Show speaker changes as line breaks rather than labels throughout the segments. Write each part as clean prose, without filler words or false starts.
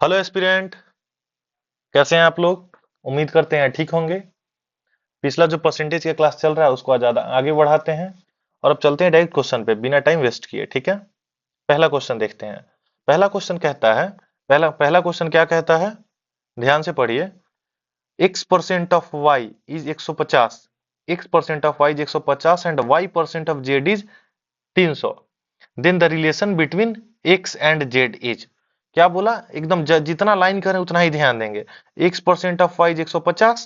Hello aspirant, कैसे हैं आप लोग। उम्मीद करते हैं ठीक होंगे। पिछला जो परसेंटेज का क्लास चल रहा है उसको आज ज्यादा आगे बढ़ाते हैं और अब चलते हैं डायरेक्ट क्वेश्चन पे बिना टाइम वेस्ट किए। ठीक है, पहला क्वेश्चन देखते हैं। पहला क्वेश्चन कहता है, पहला पहला क्वेश्चन क्या कहता है, ध्यान से पढ़िए। x percent of y is 150, x percent of y is 150 and y percent of z is 300। Then the relation between x and z is, क्या बोला, एकदम जितना लाइन करें उतना ही ध्यान देंगे। x percent of y is 150,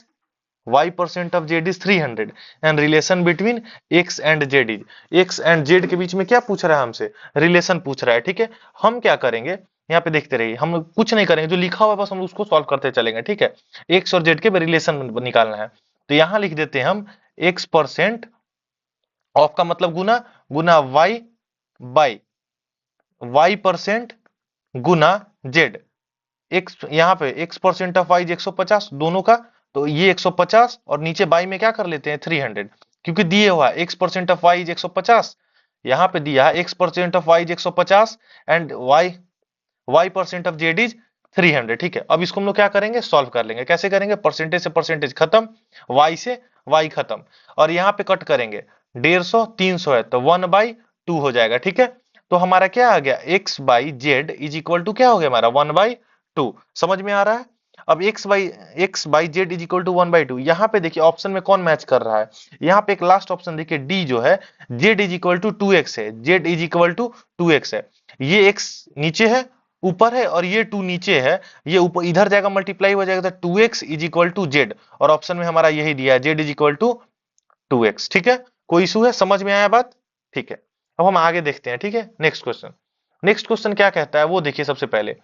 y percent of z is 300 and relation between x and z is, x and z के बीच में क्या पूछ रहा है हमसे, रिलेशन पूछ रहा है। ठीक है, हम क्या करेंगे, यहाँ पे देखते रहिए, हम कुछ नहीं करेंगे, जो लिखा हुआ है बस हम उसको सॉल्व करते चलेंगे। ठीक है, x और z के रिलेशन निकालना है, तो यहाँ लिख देते हैं हम x परसेंट ऑफ का मतलब गुना, गुना y by y percent Guna z। X यहाँ पे x परसेंट ऑफ y 150 दोनों का, तो ये 150 और नीचे बाई में क्या कर लेते हैं 300, क्योंकि दिए हुआ x परसेंट ऑफ y 150, यहाँ पे दिया है x percent of y 150 and y percent of z is 300। ठीक है, अब इसको हम लोग क्या करेंगे, सॉल्व कर लेंगे। कैसे करेंगे, परसेंटेज से परसेंटेज खत्म, y से y खत्म, और यहाँ पे कट करेंगे 150, 300 है तो 1/2 हो जाएगा। ठीक है, तो हमारा क्या आ गया, x by z is equal to क्या हो गया हमारा 1/2। समझ में आ रहा है। अब x by z is equal to 1/2, यहाँ पे देखिए ऑप्शन में कौन मैच कर रहा है, यहाँ पे एक लास्ट ऑप्शन देखिए डी जो है, z is equal to 2x है, z is equal to 2x है। ये x नीचे है, ऊपर है, और ये 2 नीचे है, ये ऊपर इधर जाएगा मल्टीप्लाई हो जाएगा, तो 2x is equal to z, और ऑप्शन में हमारा यही दिया है z is equal to 2x। ठीक है, कोई इशू है, समझ में आया बात। ठीक है, अब हम आगे देखते हैं। ठीक है, नेक्स्ट क्वेश्चन। नेक्स्ट क्वेश्चन क्या कहता है वो देखिए। सबसे पहले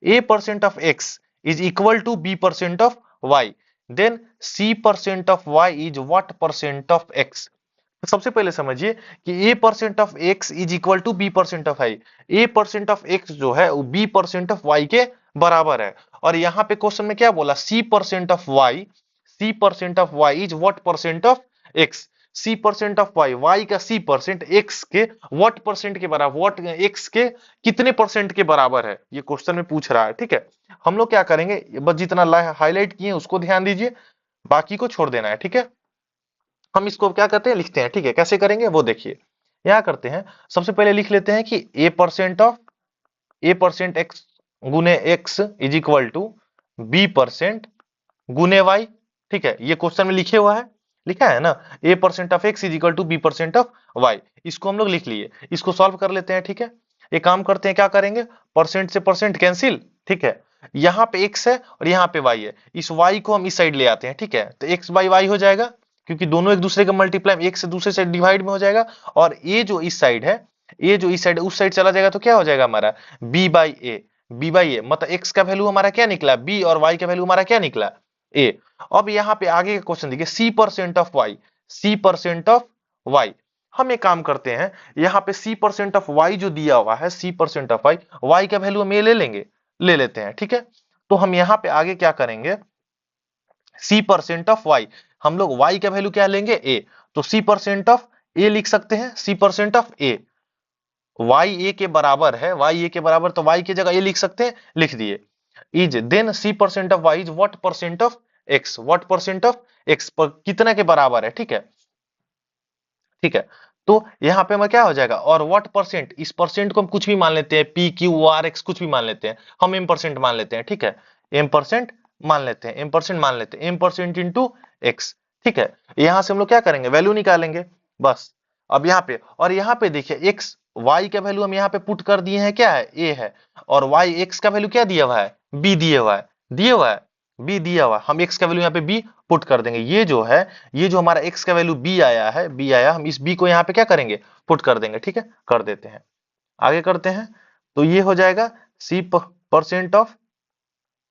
a percent of x is equal to b percent of y, then c percent of y is what percent of x। तो सबसे पहले समझिए कि a percent of x is equal to b percent of y। a percent of x जो है वो b percent of y के बराबर है, और यहाँ पे क्वेश्चन में क्या बोला, c percent of y, c percent of y is what percent of x। c percent of y, y का c परसेंट x के व्हाट परसेंट के बराबर, व्हाट x के कितने परसेंट के बराबर है, ये क्वेश्चन में पूछ रहा है। ठीक है, हम लोग क्या करेंगे, बस जितना हाईलाइट किए उसको ध्यान दीजिए, बाकी को छोड़ देना है। ठीक है, हम इसको क्या करते हैं, लिखते हैं। ठीक है, कैसे करेंगे वो देखिए, यहाँ करते हैं। सबसे पहले लिख लेते हैं कि a परसेंट x गुने x is equal to b percent गुने y। ठीक है, ये क्वेश्चन में लिखे हुआ है, लिखा है ना, a percent of x is equal to b percent of y। इसको हम लोग लिख लिए, इसको सॉल्व कर लेते हैं। ठीक है, एक काम करते हैं, क्या करेंगे, परसेंट से परसेंट कैंसिल। ठीक है, यहाँ पे x है और यहाँ पे y है, इस y को हम इस साइड ले आते हैं। ठीक है, तो x बाई y हो जाएगा, क्योंकि दोनों एक दूसरे का मल्टीप्लाई, एक से दूसरे साइड डिवाइड में हो जाएगा, और a जो इस साइड है, a जो इस साइड उस साइड चला जाएगा, तो क्या हो जाएगा हमारा b by A, b by A, मतलब x का वैल्यू हमारा क्या निकला b, और y का वैल्यू हमारा क्या निकला a। अब यहाँ पे आगे का क्वेश्चन देखिए, c percent of y, c percent of y। हम एक काम करते हैं, यहाँ पे c परसेंट ऑफ y जो दिया हुआ है, c percent of y, y का वैल्यू हम ले लेंगे, ले लेते हैं। ठीक है, तो हम यहाँ पे आगे क्या करेंगे, c परसेंट ऑफ y, हम लोग y का वैल्यू क्या लेंगे a, तो c परसेंट ऑफ a लिख सकते हैं, c percent of a, y a के बराबर है, y a के बराबर, तो y की जगह a लिख सकते हैं, लिख दिए। Is then c percent of y is what percent of x, what percent of x पर कितना के बराबर है। ठीक है, ठीक है, तो यहाँ पे हमें क्या हो जाएगा, और व्हाट परसेंट, इस परसेंट को हम कुछ भी मान लेते हैं, p q r x कुछ भी मान लेते हैं, हम m परसेंट मान लेते हैं। ठीक है, m परसेंट मान लेते हैं, m परसेंट मान लेते हैं, m परसेंट इंटू x। ठीक है, यहाँ से हम लोग क्या करेंगे, वैल्यू निकालेंगे बस। अब यहाँ पे, और यहाँ पे देखिए x y का वैल्यू हम यहाँ पे पुट कर दिए हैं, क्या है a है, और y x का वैल्यू क्या दिया हुआ है, b दिया हुआ है, दिया हुआ है b दिया हुआ, हम x का वैल्यू यहाँ पे b पुट कर देंगे। ये जो है, ये जो हमारा x का वैल्यू b आया है, b आया, हम इस b को यहाँ पे क्या करेंगे, पुट कर देंगे। ठीक है, कर देते हैं, आगे करते हैं। तो ये हो जाएगा c percent of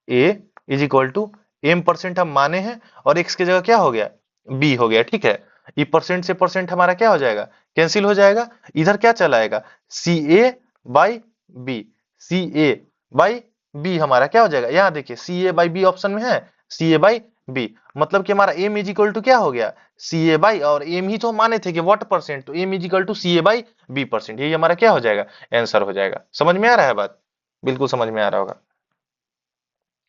a is equal to m percent हम माने हैं, और x की जगह क्या हो गया, b हो गया। ठीक है, ये परसेंट से परसेंट हमारा क्या हो जाएगा, कैंसिल हो जाएगा, इधर क्या चला आएगा, ca by b, ca by b हमारा क्या हो जाएगा, यहाँ देखिए ca बाई b ऑप्शन में है, ca बाई b, मतलब कि हमारा m इज इक्वल टू क्या हो गया, ca बाई, और m ही तो माने थे कि व्हाट परसेंट, तो m is equal to ca by b percent, यही हमारा क्या हो जाएगा, आंसर हो जाएगा। समझ में आ रहा है बात, बिल्कुल समझ में आ रहा होगा।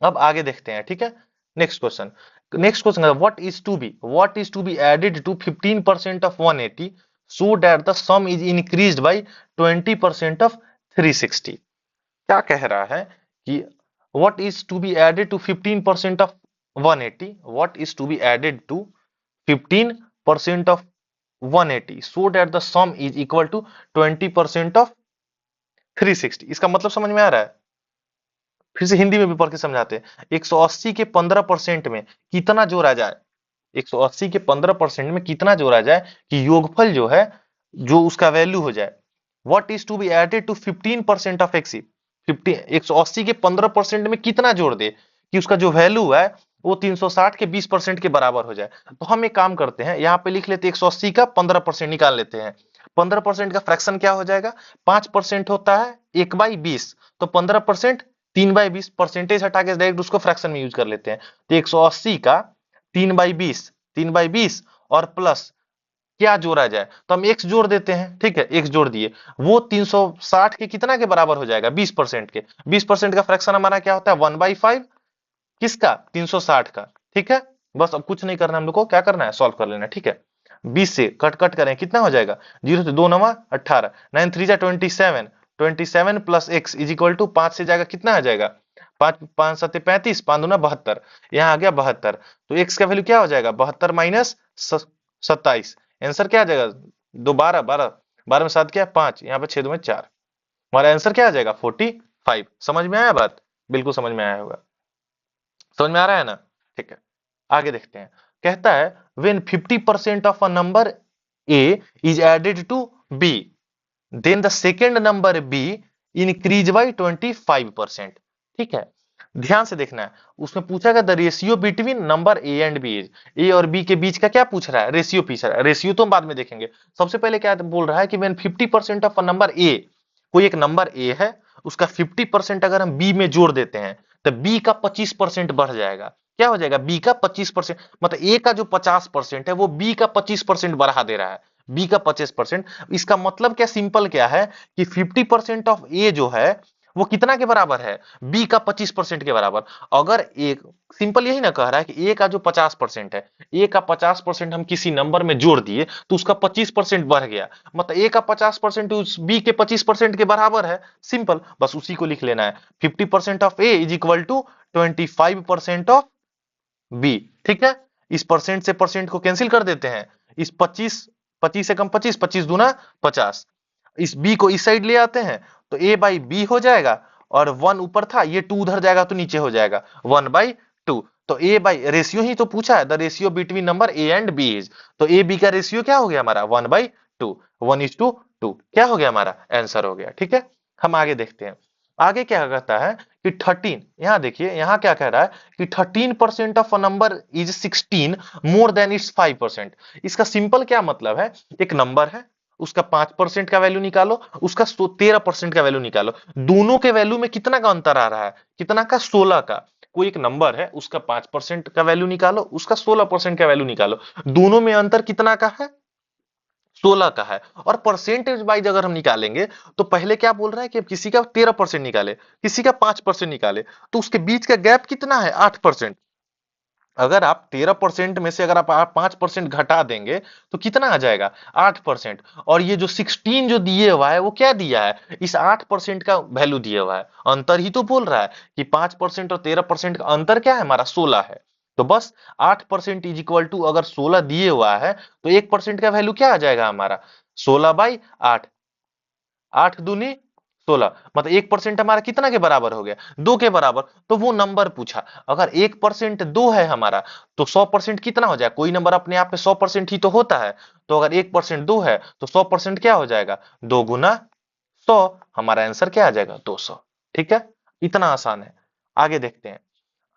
अब आगे देखते हैं, ठीक है। Next question what is to be added to 15% of 180 so that the sum is increased by 20% of 360। क्या कह रहा है कि what is to be added to 15% of 180, what is to be added to 15% of 180 so that the sum is equal to 20% of 360। इसका मतलब समझ में आ रहा है? फिर से हिंदी में भी पढ़ के समझाते हैं। 180 के 15% में कितना जोड़ा जाए, 180 के 15% में कितना जोड़ा जाए कि योगफल जो है, जो उसका वैल्यू हो जाए। What is to be added to 15% of x, 180 के 15% में कितना जोड़ दे कि उसका जो वैल्यू है वो 360 के 20% के बराबर हो जाए। तो हम एक काम करते हैं, यहाँ पे लिख लेते हैं 180 का 15% निकाल लेते हैं। 15% का फ्रैक्शन क्या हो जाएगा, 5% होता है 1/20, तो 15% 3/20, परसेंटेज हटा के डायरेक्ट उसको फ्रैक्शन में यूज कर लेते हैं। तो 180 का 3/20, 3/20 और प्लस क्या जोड़ा जाए, तो हम x जोड़ देते हैं, ठीक है, x जोड़ दिए, वो 360 के कितना के बराबर हो जाएगा, 20% के। 20% का फ्रैक्शन हमारा क्या होता है, 1/5, किसका, 360 का, ठीक है। बस अब कुछ नहीं करना, हम लोग को क्या करना है, सॉल्व कर लेना, ठीक है। 20 से कट कट करें, कितना हो जाएगा, 0 से 2 9 18, 9 3 जा 27, 27 plus x is equal to 5 से जाएगा, कितना आ जाएगा, 5 5 7 35, 5 दूना 72, यहाँ आ गया 72। तो x का वैल्यू क्या हो जाएगा, 72 माइनस 27, आंसर क्या आ जाएगा, 2 12 12, 12 में 7 क्या 5, यहाँ पे 6 2 में 4, हमारा आंसर क्या आ जाएगा 45। समझ में आया बात, बिल्कुल समझ में आया होगा, समझ में आ रहा है ना, ठीक है। आगे देखते हैं, कहता है when 50% of a number a is added to b then the second number b increase by 25%। ठीक है, ध्यान से देखना है, उसमें पूछा गया the ratio between number A and B is, A और बी के बीच का क्या पूछ रहा है, रेशियो पूछ रहा है। रेशियो तो हम बाद में देखेंगे, सबसे पहले क्या बोल रहा है कि when 50% of a number A, कोई एक नंबर ए है, उसका 50% अगर हम बी में जोड़ देते हैं तो बी का 25% बढ़ जाएगा। क्या हो जाएगा, बी का 25%, मतलब ए का जो 50% है वो बी का 25% बढ़ा दे रहा है, बी का 25%। इसका मतलब क्या, सिंपल क्या है कि 50% ऑफ ए जो है वो कितना के बराबर है, बी का 25% के बराबर। अगर एक, सिंपल यही ना कह रहा है कि ए का जो 50% है, ए का 50% हम किसी नंबर में जोड़ दिए तो उसका 25% बढ़ गया, मतलब ए का 50% उस बी के 25% के बराबर है। सिंपल, बस उसी को लिख लेना है, 50% of A is equal to 25% of B, ठीक है। इस परसेंट से परसेंट को कैंसिल कर देते हैं, इस 25, 25 से कम 25, 25 दूना 50, इस बी को इस साइड ले आते हैं तो ए बाई बी हो जाएगा, और 1 ऊपर था, ये 2 उधर जाएगा तो नीचे हो जाएगा 1/2। तो ए बाई, रेशियो ही तो पूछा है, the ratio between number A and B is, तो ए बी का रेशियो क्या हो गया हमारा 1/2, 1:2, क्या हो गया हमारा आंसर हो गया, ठीक है। हम आगे देखते हैं, आगे क्या कहता है कि 13, यहां देखिए, यहां क्या कह रहा है कि 13% of a number is 16 more than it's 5%। इसका सिंपल क्या मतलब है, एक नंबर है, उसका 5% का वैल्यू निकालो, उसका 13% का वैल्यू निकालो, दोनों के वैल्यू में कितना का अंतर आ रहा है, कितना का, 16 का। कोई एक नंबर है, उसका 5% का वैल्यू निकालो, उसका 16% का वैल्यू निकालो, दोनों में अंतर कितना का है, 16 का है। और परसेंटेज वाइज अगर हम निकालेंगे तो पहले क्या बोल रहा है कि किसी का 13% निकाले, किसी का 5% निकाले, तो उसके बीच का गैप कितना है, 8%। अगर आप 13% में से अगर आप 5% घटा देंगे तो कितना आ जाएगा, 8%। और ये जो 16 जो दिए हुआ है वो क्या दिया है, इस 8% का वैल्यू दिया हुआ है, अंतर ही तो बोल रहा है कि 5% और 13% का अंतर क्या है हमारा, 16 है। तो बस 8% इज इक्वल टू, अगर 16 दिए हुआ है तो 1% का वैल्यू क्या आ जाएगा हमारा, 16/8, 8 दूनी 16, मतलब 1% हमारा कितना के बराबर हो गया, 2 के बराबर। तो वो नंबर पूछा, अगर 1% 2 है हमारा, तो 100% कितना हो जाए, कोई नंबर अपने आप में 100% ही तो होता है। तो अगर 1% 2 है तो 100% क्या हो जाएगा, 2 गुना 100, हमारा आंसर क्या आ जाएगा, 200। ठीक है, इतना आसान है। आगे देखते हैं,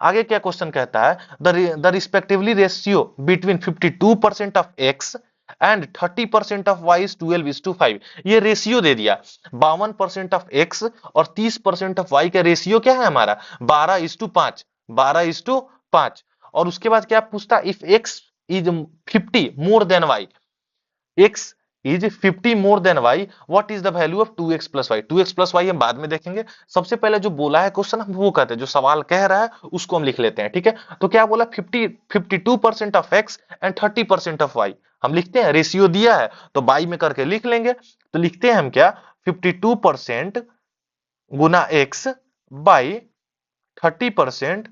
आगे क्या क्वेश्चन कहता है, the respectively ratio between 52% of x and 30% of y is 12:5। ये रेशियो दे दिया, 52% ऑफ एक्स और 30% ऑफ वाई का रेशियो क्या है हमारा, 12:5, 12:5। और उसके बाद क्या पूछता, if x is 50 more than y, x is 50 more than y, what is the value of 2x plus y. 2x plus y हम बाद में देखेंगे, सबसे पहले जो बोला है क्वेश्चन हम वो कहते हैं, जो सवाल कह रहा है उसको हम लिख लेते हैं, ठीक है। तो क्या बोला, 52% of x and 30% of y। हम लिखते हैं, रेशियो दिया है तो बाई में करके लिख लेंगे। तो लिखते हैं हम क्या, 52% गुना x by 30%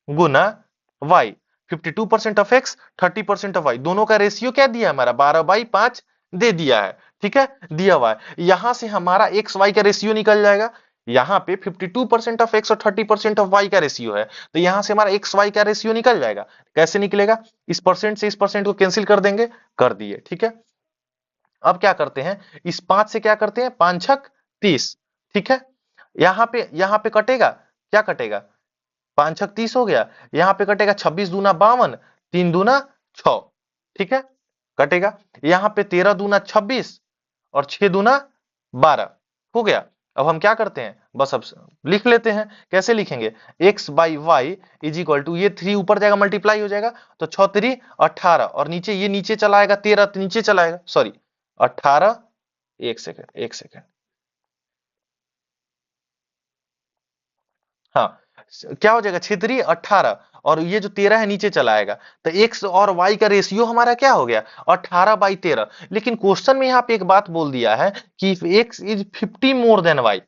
Guna y। 52% of x, 30% of y, दोनों का रेशियो क्या दिया हमारा, 12/5 दे दिया है, ठीक है, दिया हुआ है। यहां से हमारा x y का रेशियो निकल जाएगा। यहां पे 52% ऑफ x और 30% ऑफ y का रेशियो है, तो यहां से हमारा x y का रेशियो निकल जाएगा। कैसे निकलेगा, इस परसेंट से इस परसेंट को कैंसिल कर देंगे, कर दिए, ठीक है। अब क्या करते हैं, इस 5 से क्या करते हैं, 5 छक 30, ठीक है। यहां पे कटेगा, क्या कटेगा, 5 छक 30 हो गया। यहां पे कटेगा 26 दूना 52, 3 दूना 6, ठीक है, कटेगा। यहां पे 13 दूना 26 और 6 दूना 12 हो गया। अब हम क्या करते हैं, बस अब लिख लेते हैं। कैसे लिखेंगे, x by y is equal to, ये 3 ऊपर जाएगा मल्टीप्लाई हो जाएगा, तो 6 3 18, और नीचे ये नीचे चला आएगा 13, तो नीचे चला आएगा, सॉरी 18, एक सेकेंड एक सेकेंड, हाँ, क्या हो जाएगा, 6 3 18, और ये जो 13 है नीचे चला आएगा, तो x और y का रेशियो हमारा क्या हो गया, 18/13। लेकिन क्वेश्चन में यहाँ पे एक बात बोल दिया है कि x is 50 more then y।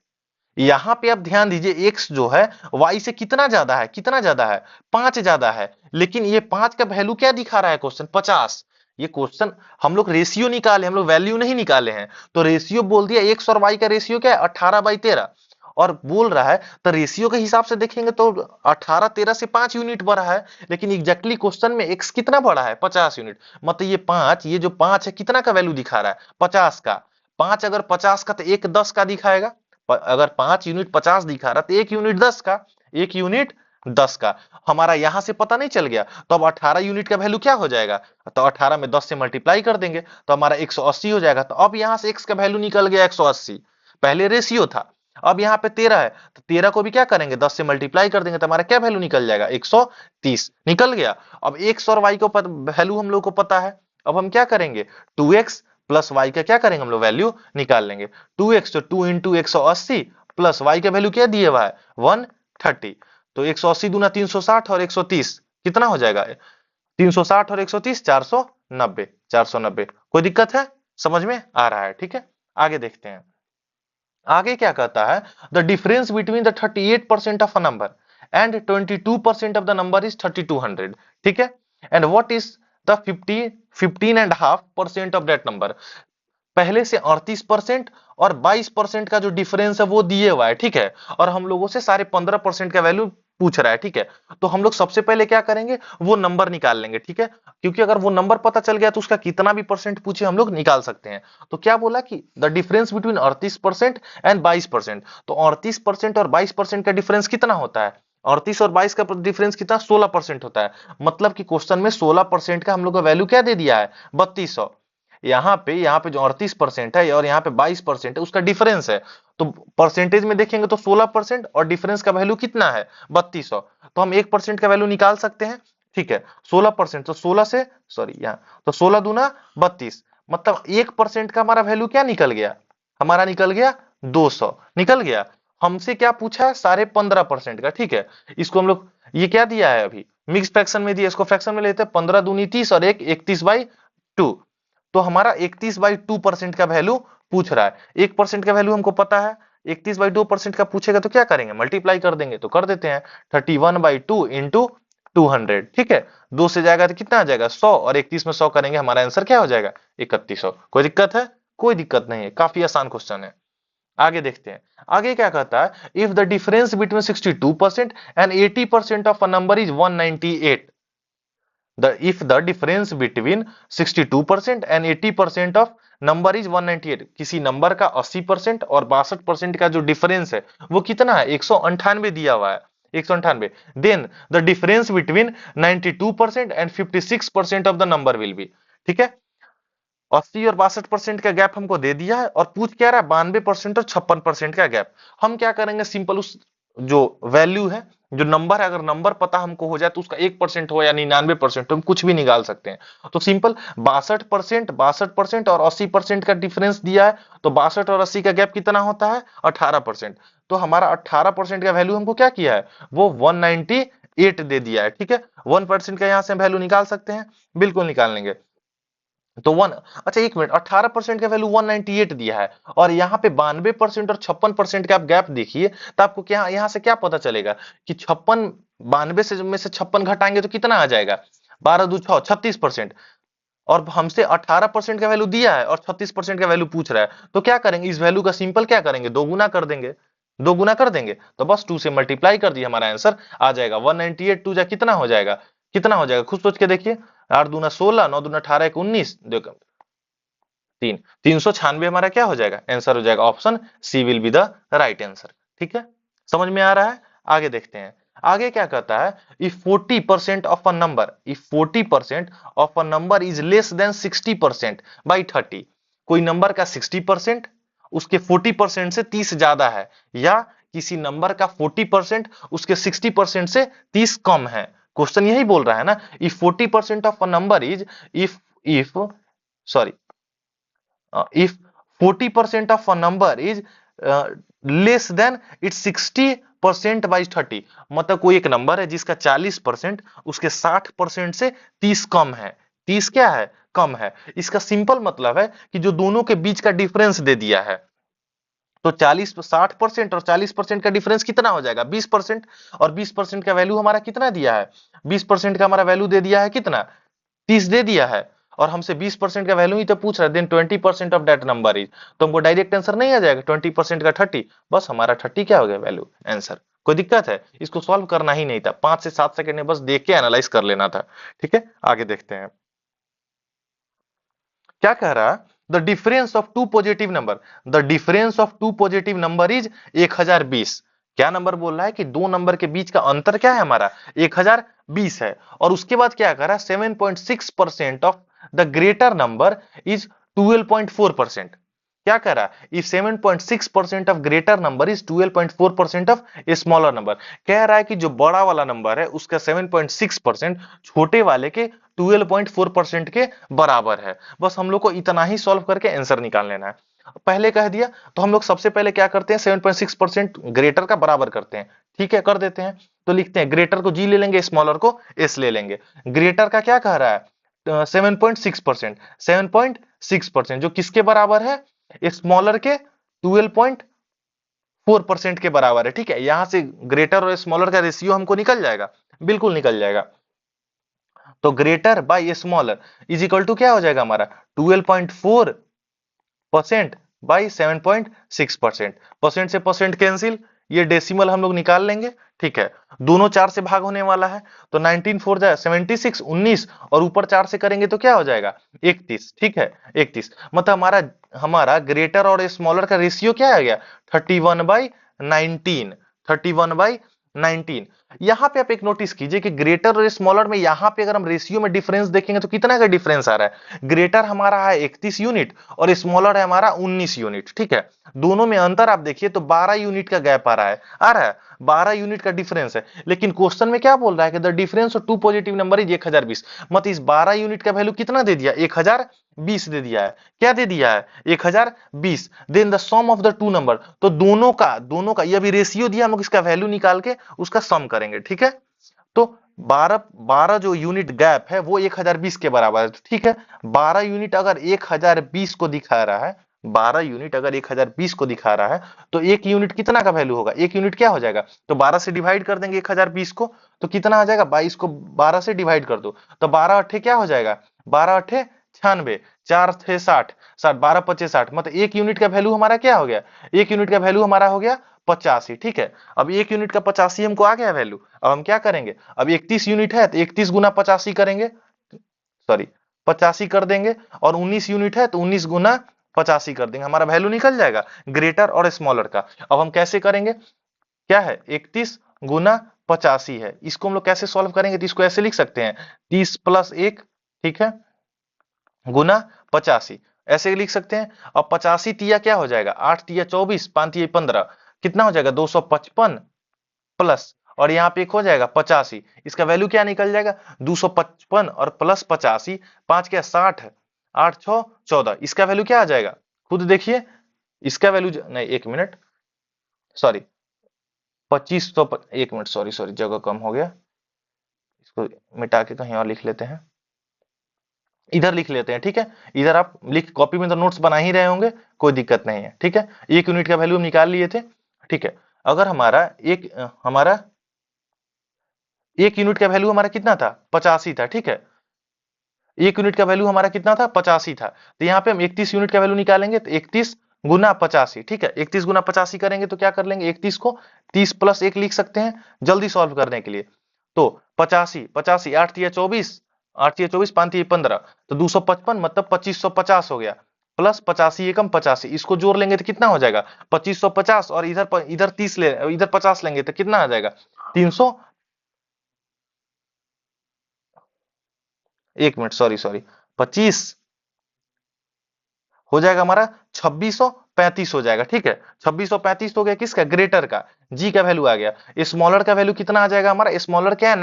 यहां पे आप ध्यान दीजिए, x जो है y से कितना ज्यादा है, कितना ज्यादा है, 5 ज्यादा है। लेकिन ये 5 का वैल्यू क्या दिखा रहा है क्वेश्चन, 50। ये क्वेश्चन हम लोग रेशियो निकाले, हम लोग वैल्यू नहीं निकाले हैं। तो रेशियो बोल दिया, x और y का रेशियो क्या है, 18/13, और बोल रहा है, तो रेशियो के हिसाब से देखेंगे तो 18 13 से 5 यूनिट बढ़ा है। लेकिन एग्जैक्टली क्वेश्चन में x कितना बढ़ा है, 50 यूनिट। मतलब ये 5, ये जो 5 है कितना का वैल्यू दिखा रहा है, 50 का। 5 अगर 50 का, तो एक 10 का दिखाएगा। अगर 5 यूनिट 50 दिखा रहा, तो एक यूनिट 10 का, एक यूनिट 10 का। हमारा यहां से पता नहीं चल गया, तो अब 18 यूनिट का वैल्यू क्या हो जाएगा, तो 18 में 10 से मल्टीप्लाई कर देंगे तो हमारा 180 हो जाएगा। तो अब यहां से x का वैल्यू निकल गया 180, पहले रेशियो था। अब यहाँ पे 13 है, तो 13 को भी क्या करेंगे, 10 से मल्टीप्लाई कर देंगे, तो हमारा क्या वैल्यू निकल जाएगा, 130 निकल गया। अब x और y को वैल्यू हम लोग को पता है। अब हम क्या करेंगे, 2x प्लस y का क्या करेंगे, हम लोग वैल्यू निकाल लेंगे। 2x तो 2 इंटू 180 प्लस y का वैल्यू क्या दिया हुआ है, 130। तो 180 दूना 360 और 130 कितना हो जाएगा, 360 और 130 490, 490। कोई दिक्कत है, समझ में आ रहा है, ठीक है। आगे देखते हैं, आगे क्या कहता है, the difference between the 38% of a number and 22% of the number is 3200, ठीक है। And what is the 15.5% of that number. पहले से 38% और 22% का जो डिफरेंस है वो दिए हुआ है, ठीक है। और हम लोगों से सारे 15% का वैल्यू पूछ रहा है, ठीक है। तो हम लोग सबसे पहले क्या करेंगे, वो नंबर निकाल लेंगे, ठीक है। क्योंकि अगर वो नंबर पता चल गया तो उसका कितना भी परसेंट पूछे हम लोग निकाल सकते हैं। तो क्या बोला कि द डिफरेंस बिटवीन 38% एंड 22%। तो 38% और 22% का डिफरेंस कितना होता है, 38 और 22 का डिफरेंस कितना, 16% होता है। मतलब कि क्वेश्चन में 16% का हम लोग का वैल्यू क्या दे दिया है, 3200। यहाँ पे जो 38% है और यहाँ पे 22% है, उसका डिफरेंस है। तो परसेंटेज में देखेंगे तो 16% और डिफरेंस का वैल्यू कितना है, 3200। तो हम 1% का वैल्यू निकाल सकते हैं, ठीक है। 16%, तो 16 से, सॉरी यहाँ, तो 16 दूना 32, मतलब 1% का हमारा वैल्यू क्या निकल गया, हमारा निकल गया 200 निकल गया। हमसे क्या पूछा है, सारे 15% का, ठीक है। इसको हम लोग, ये क्या दिया है अभी, मिक्स फ्रैक्शन में दिया, इसको फ्रैक्शन में लेते हैं, 15 दूनी 30 और 31/2। तो हमारा 31/2% का वैल्यू पूछ रहा है। 1% का वैल्यू हमको पता है, 31/2% का पूछेगा तो क्या करेंगे, मल्टीप्लाई कर देंगे, तो कर देते हैं 31/2 इंटू 200, ठीक है। 2 से जाएगा तो कितना आ जाएगा, 100, और 31 में 100 करेंगे, हमारा आंसर क्या हो जाएगा, 3100। कोई दिक्कत है, कोई दिक्कत नहीं है, काफी आसान क्वेश्चन है। आगे देखते हैं, आगे क्या कहता है, if the difference between 62% and 80% of a number is 198, if the difference between 62% and 80% of number is 198, किसी नंबर का 80% और 62% का जो डिफरेंस है वो कितना है, 198 दिया हुआ है, 198। Then the difference between 92% and 56% of the number will be, ठीक है। 80 और 62% का गैप हमको दे दिया है, और पूछ क्या रहा है, 92% और 56% का गैप। हम क्या करेंगे, सिंपल उस जो वैल्यू है जो नंबर है, अगर नंबर पता हमको हो जाए तो उसका 1% हो या 99% तो हम कुछ भी निकाल सकते हैं। तो सिंपल 62% और 80% का डिफरेंस दिया है, तो 62 और 80 का गैप कितना होता है? 18%। तो हमारा 18% का वैल्यू हमको क्या किया है? वो 198 दे दिया है। ठीक है, 1% का यहां से हम वैल्यू निकाल सकते हैं, बिल्कुल निकाल लेंगे। तो वन, अच्छा एक मिनट, 18% का वैल्यू 198 दिया है और यहाँ पे 92% और 56% का आप गैप देखिए, तो आपको क्या यहाँ से क्या पता चलेगा कि 56, 92 से में से 56 घटाएंगे तो कितना आ जाएगा? 12 दू 6, 36%। और हमसे 18% का वैल्यू दिया है और 36% का वैल्यू पूछ रहा है, तो क्या करेंगे? इस वैल्यू का सिंपल क्या करेंगे? दो गुना कर देंगे। दो गुना कर देंगे तो बस 2 से मल्टीप्लाई कर दिए, हमारा आंसर आ जाएगा 198। 2 जा कितना हो जाएगा? कितना हो जाएगा? खुद सोच के देखिए। 8 दूना 16, 9 दूना 18, 1 19, देखो 3, 396 हमारा क्या हो जाएगा? आंसर हो जाएगा option C will be the right answer. ठीक है, समझ में आ रहा है? आगे देखते हैं। आगे क्या कहता है? If 40% of a number, if 40% of a number is less than 60% by 30, कोई नंबर का 60% उसके 40% से 30 ज्यादा है, या किसी नंबर का 40% उसके 60% से 30 कम है। क्वेश्चन यही बोल रहा है ना, if 40% of a number is, if sorry if 40% of a number is less than its 60% by 30, मतलब कोई एक नंबर है जिसका 40% उसके 60% से 30 कम है। 30 क्या है? कम है। इसका सिंपल मतलब है कि जो दोनों के बीच का डिफरेंस दे दिया है, तो 60% और 40% का डिफरेंस कितना हो जाएगा? 20%। और 20% का वैल्यू हमारा कितना दिया है? 20% का हमारा वैल्यू दे दिया है कितना? 30 दे दिया है। और हमसे 20% का वैल्यू ही तो पूछ रहा है, then 20% of that number is, तो हमको डायरेक्ट आंसर नहीं आ जाएगा? 20% का 30, बस हमारा 30 क्या हो गया वैल्यू? आंसर। कोई दिक्कत है? इसको सॉल्व करना ही नहीं था, 5 से 7 सेकंड में बस देख के एनालाइज कर लेना था। ठीक है, आगे देखते हैं क्या कह रहा है। The difference of two positive number, the difference of two positive number is 1020। क्या नंबर बोल रहा है कि दो नंबर के बीच का अंतर क्या है हमारा? 1020 है। और उसके बाद क्या कह रहा है? 7.6% of the greater number is 12.4%। क्या कह रहा है? If 7.6% of greater number is 12.4% of a smaller number. कह रहा है कि जो बड़ा वाला नंबर है उसका 7.6% छोटे वाले के 12.4% के बराबर है। बस हम लोग को इतना ही सॉल्व करके आंसर निकाल लेना है। पहले कह दिया तो हम लोग सबसे पहले क्या करते हैं? 7.6% ग्रेटर का बराबर करते हैं। ठीक है, कर देते हैं। तो लिखते हैं ग्रेटर को जी ले लेंगे, स्मॉलर को एस ले लेंगे। ग्रेटर का क्या कह रहा है? 7.6%। 7.6% जो किसके बराबर है? स्मॉलर के 12.4% के बराबर है। ठीक है, यहां से ग्रेटर और स्मॉलर का रेशियो हमको निकल जाएगा, बिल्कुल निकल जाएगा। तो greater by smaller is equal to क्या हो जाएगा हमारा? 12.4% बाई 7.6%। परसेंट से परसेंट कैंसिल, ये डेसिमल हम लोग निकाल लेंगे। ठीक है, दोनों 4 से भाग होने वाला है, तो 19 4 जाए 76, 19 और ऊपर 4 से करेंगे तो क्या हो जाएगा? 31। ठीक है, 31 मतलब हमारा हमारा ग्रेटर और स्मॉलर का रेशियो क्या आ गया? 31/19। 31/19। यहां पे आप एक नोटिस कीजिए कि ग्रेटर और स्मॉलर में यहां पे अगर हम रेशियो में डिफरेंस देखेंगे तो कितना का डिफरेंस आ रहा है? ग्रेटर हमारा है 31 यूनिट और स्मॉलर है हमारा 19 यूनिट। ठीक है, दोनों में अंतर आप देखिए तो 12 यूनिट का गैप आ रहा है, 12 यूनिट का डिफरेंस है। लेकिन क्वेश्चन में क्या बोल रहा है कि the difference of two positive number is 1020, मतलब इस 12 यूनिट का वैल्यू कितना दे दिया? 1020 दे दिया है। क्या दे दिया है? 1020। Then the sum of the two number, तो दोनों का ये भी रेशियो दिया, हम लोग इसका वैल्यू निकाल के उसका सम करेंगे। ठीक है, तो 12 12 जो यूनिट गैप है वो 1020 के बराबर है। ठीक है, 12 यूनिट अगर 1020 को दिखा रहा है, 12 यूनिट अगर 1020 को दिखा रहा है, तो एक यूनिट कितना का वैल्यू होगा? एक यूनिट क्या हो जाएगा? तो 12 से डिवाइड कर देंगे 1020 को, तो कितना आ जाएगा? 22 को 12 से डिवाइड कर दो, तो 12 अट्ठे क्या हो जाएगा? 12 अट्ठे 96, 4 थे 60, 60 12 25 60, मतलब एक यूनिट का वैल्यू हमारा क्या हो गया? एक यूनिट का वैल्यू हमारा हो गया 85। ठीक है, अब एक यूनिट का 85 हमको आ गया वैल्यू। अब हम क्या करेंगे? अब 31 यूनिट है तो 31 गुना 85 करेंगे, सॉरी 85 कर देंगे, और 19 यूनिट है तो 19 गुना 85 कर देंगे, हमारा वैल्यू निकल जाएगा ग्रेटर और स्मॉलर का। अब हम कैसे करेंगे? क्या है? 31 गुना 85 है, इसको हम लोग कैसे सॉल्व करेंगे? तो इसको ऐसे लिख सकते हैं 30 प्लस 1, ठीक है, गुना 85, ऐसे लिख सकते हैं। अब 85 तिया क्या हो जाएगा? 8 तिया 24, 5 तिया 15, कितना हो जाएगा? 255 प्लस, और यहाँ पे एक हो जाएगा 85। इसका वैल्यू क्या निकल जाएगा 255 और प्लस 85, 5 क्या 60, 8 6 14। इसका वैल्यू क्या आ जाएगा खुद देखिए। इसका वैल्यू नहीं, एक मिनट सॉरी 2500, एक मिनट सॉरी सॉरी जगह कम हो गया, इसको मिटा के कहीं और लिख लेते हैं, इधर लिख लेते हैं ठीक है। इधर आप लिख कॉपी में तो नोट्स बना ही रहे होंगे, कोई दिक्कत नहीं है ठीक है। 1 यूनिट का वैल्यू हम निकाल लिए थे ठीक है। अगर हमारा 1 यूनिट का वैल्यू हमारा कितना था 85 था ठीक है। 1 यूनिट का वैल्यू हमारा कितना था 85 था, तो यहाँ पे हम 31 यूनिट का वैल्यू निकालेंगे, तो 31 गुना 85 ठीक है। 31 गुना 85 करेंगे तो क्या कर लेंगे 31 को 30 प्लस 1 लिख सकते हैं जल्दी सॉल्व करने के लिए। तो 85 85 8 तिया 24, 8 तिया 24 5 तिया 15, तो 255 मतलब 2550 हो गया, प्लस 85 एकम 85, इसको जोड़ लेंगे तो कितना हो जाएगा 2550, और इधर 30 ले इधर 50 लेंगे तो कितना आ जाएगा 300। एक मिनट सॉरी सॉरी 25 हो जाएगा हमारा 2635 हो जाएगा ठीक है। 2635 हो गया किसका ग्रेटर का, जी का वैल्यू आ गया। स्मॉलर का वैल्यू कितना आ जाएगा हमारा, स्मॉलर क्या है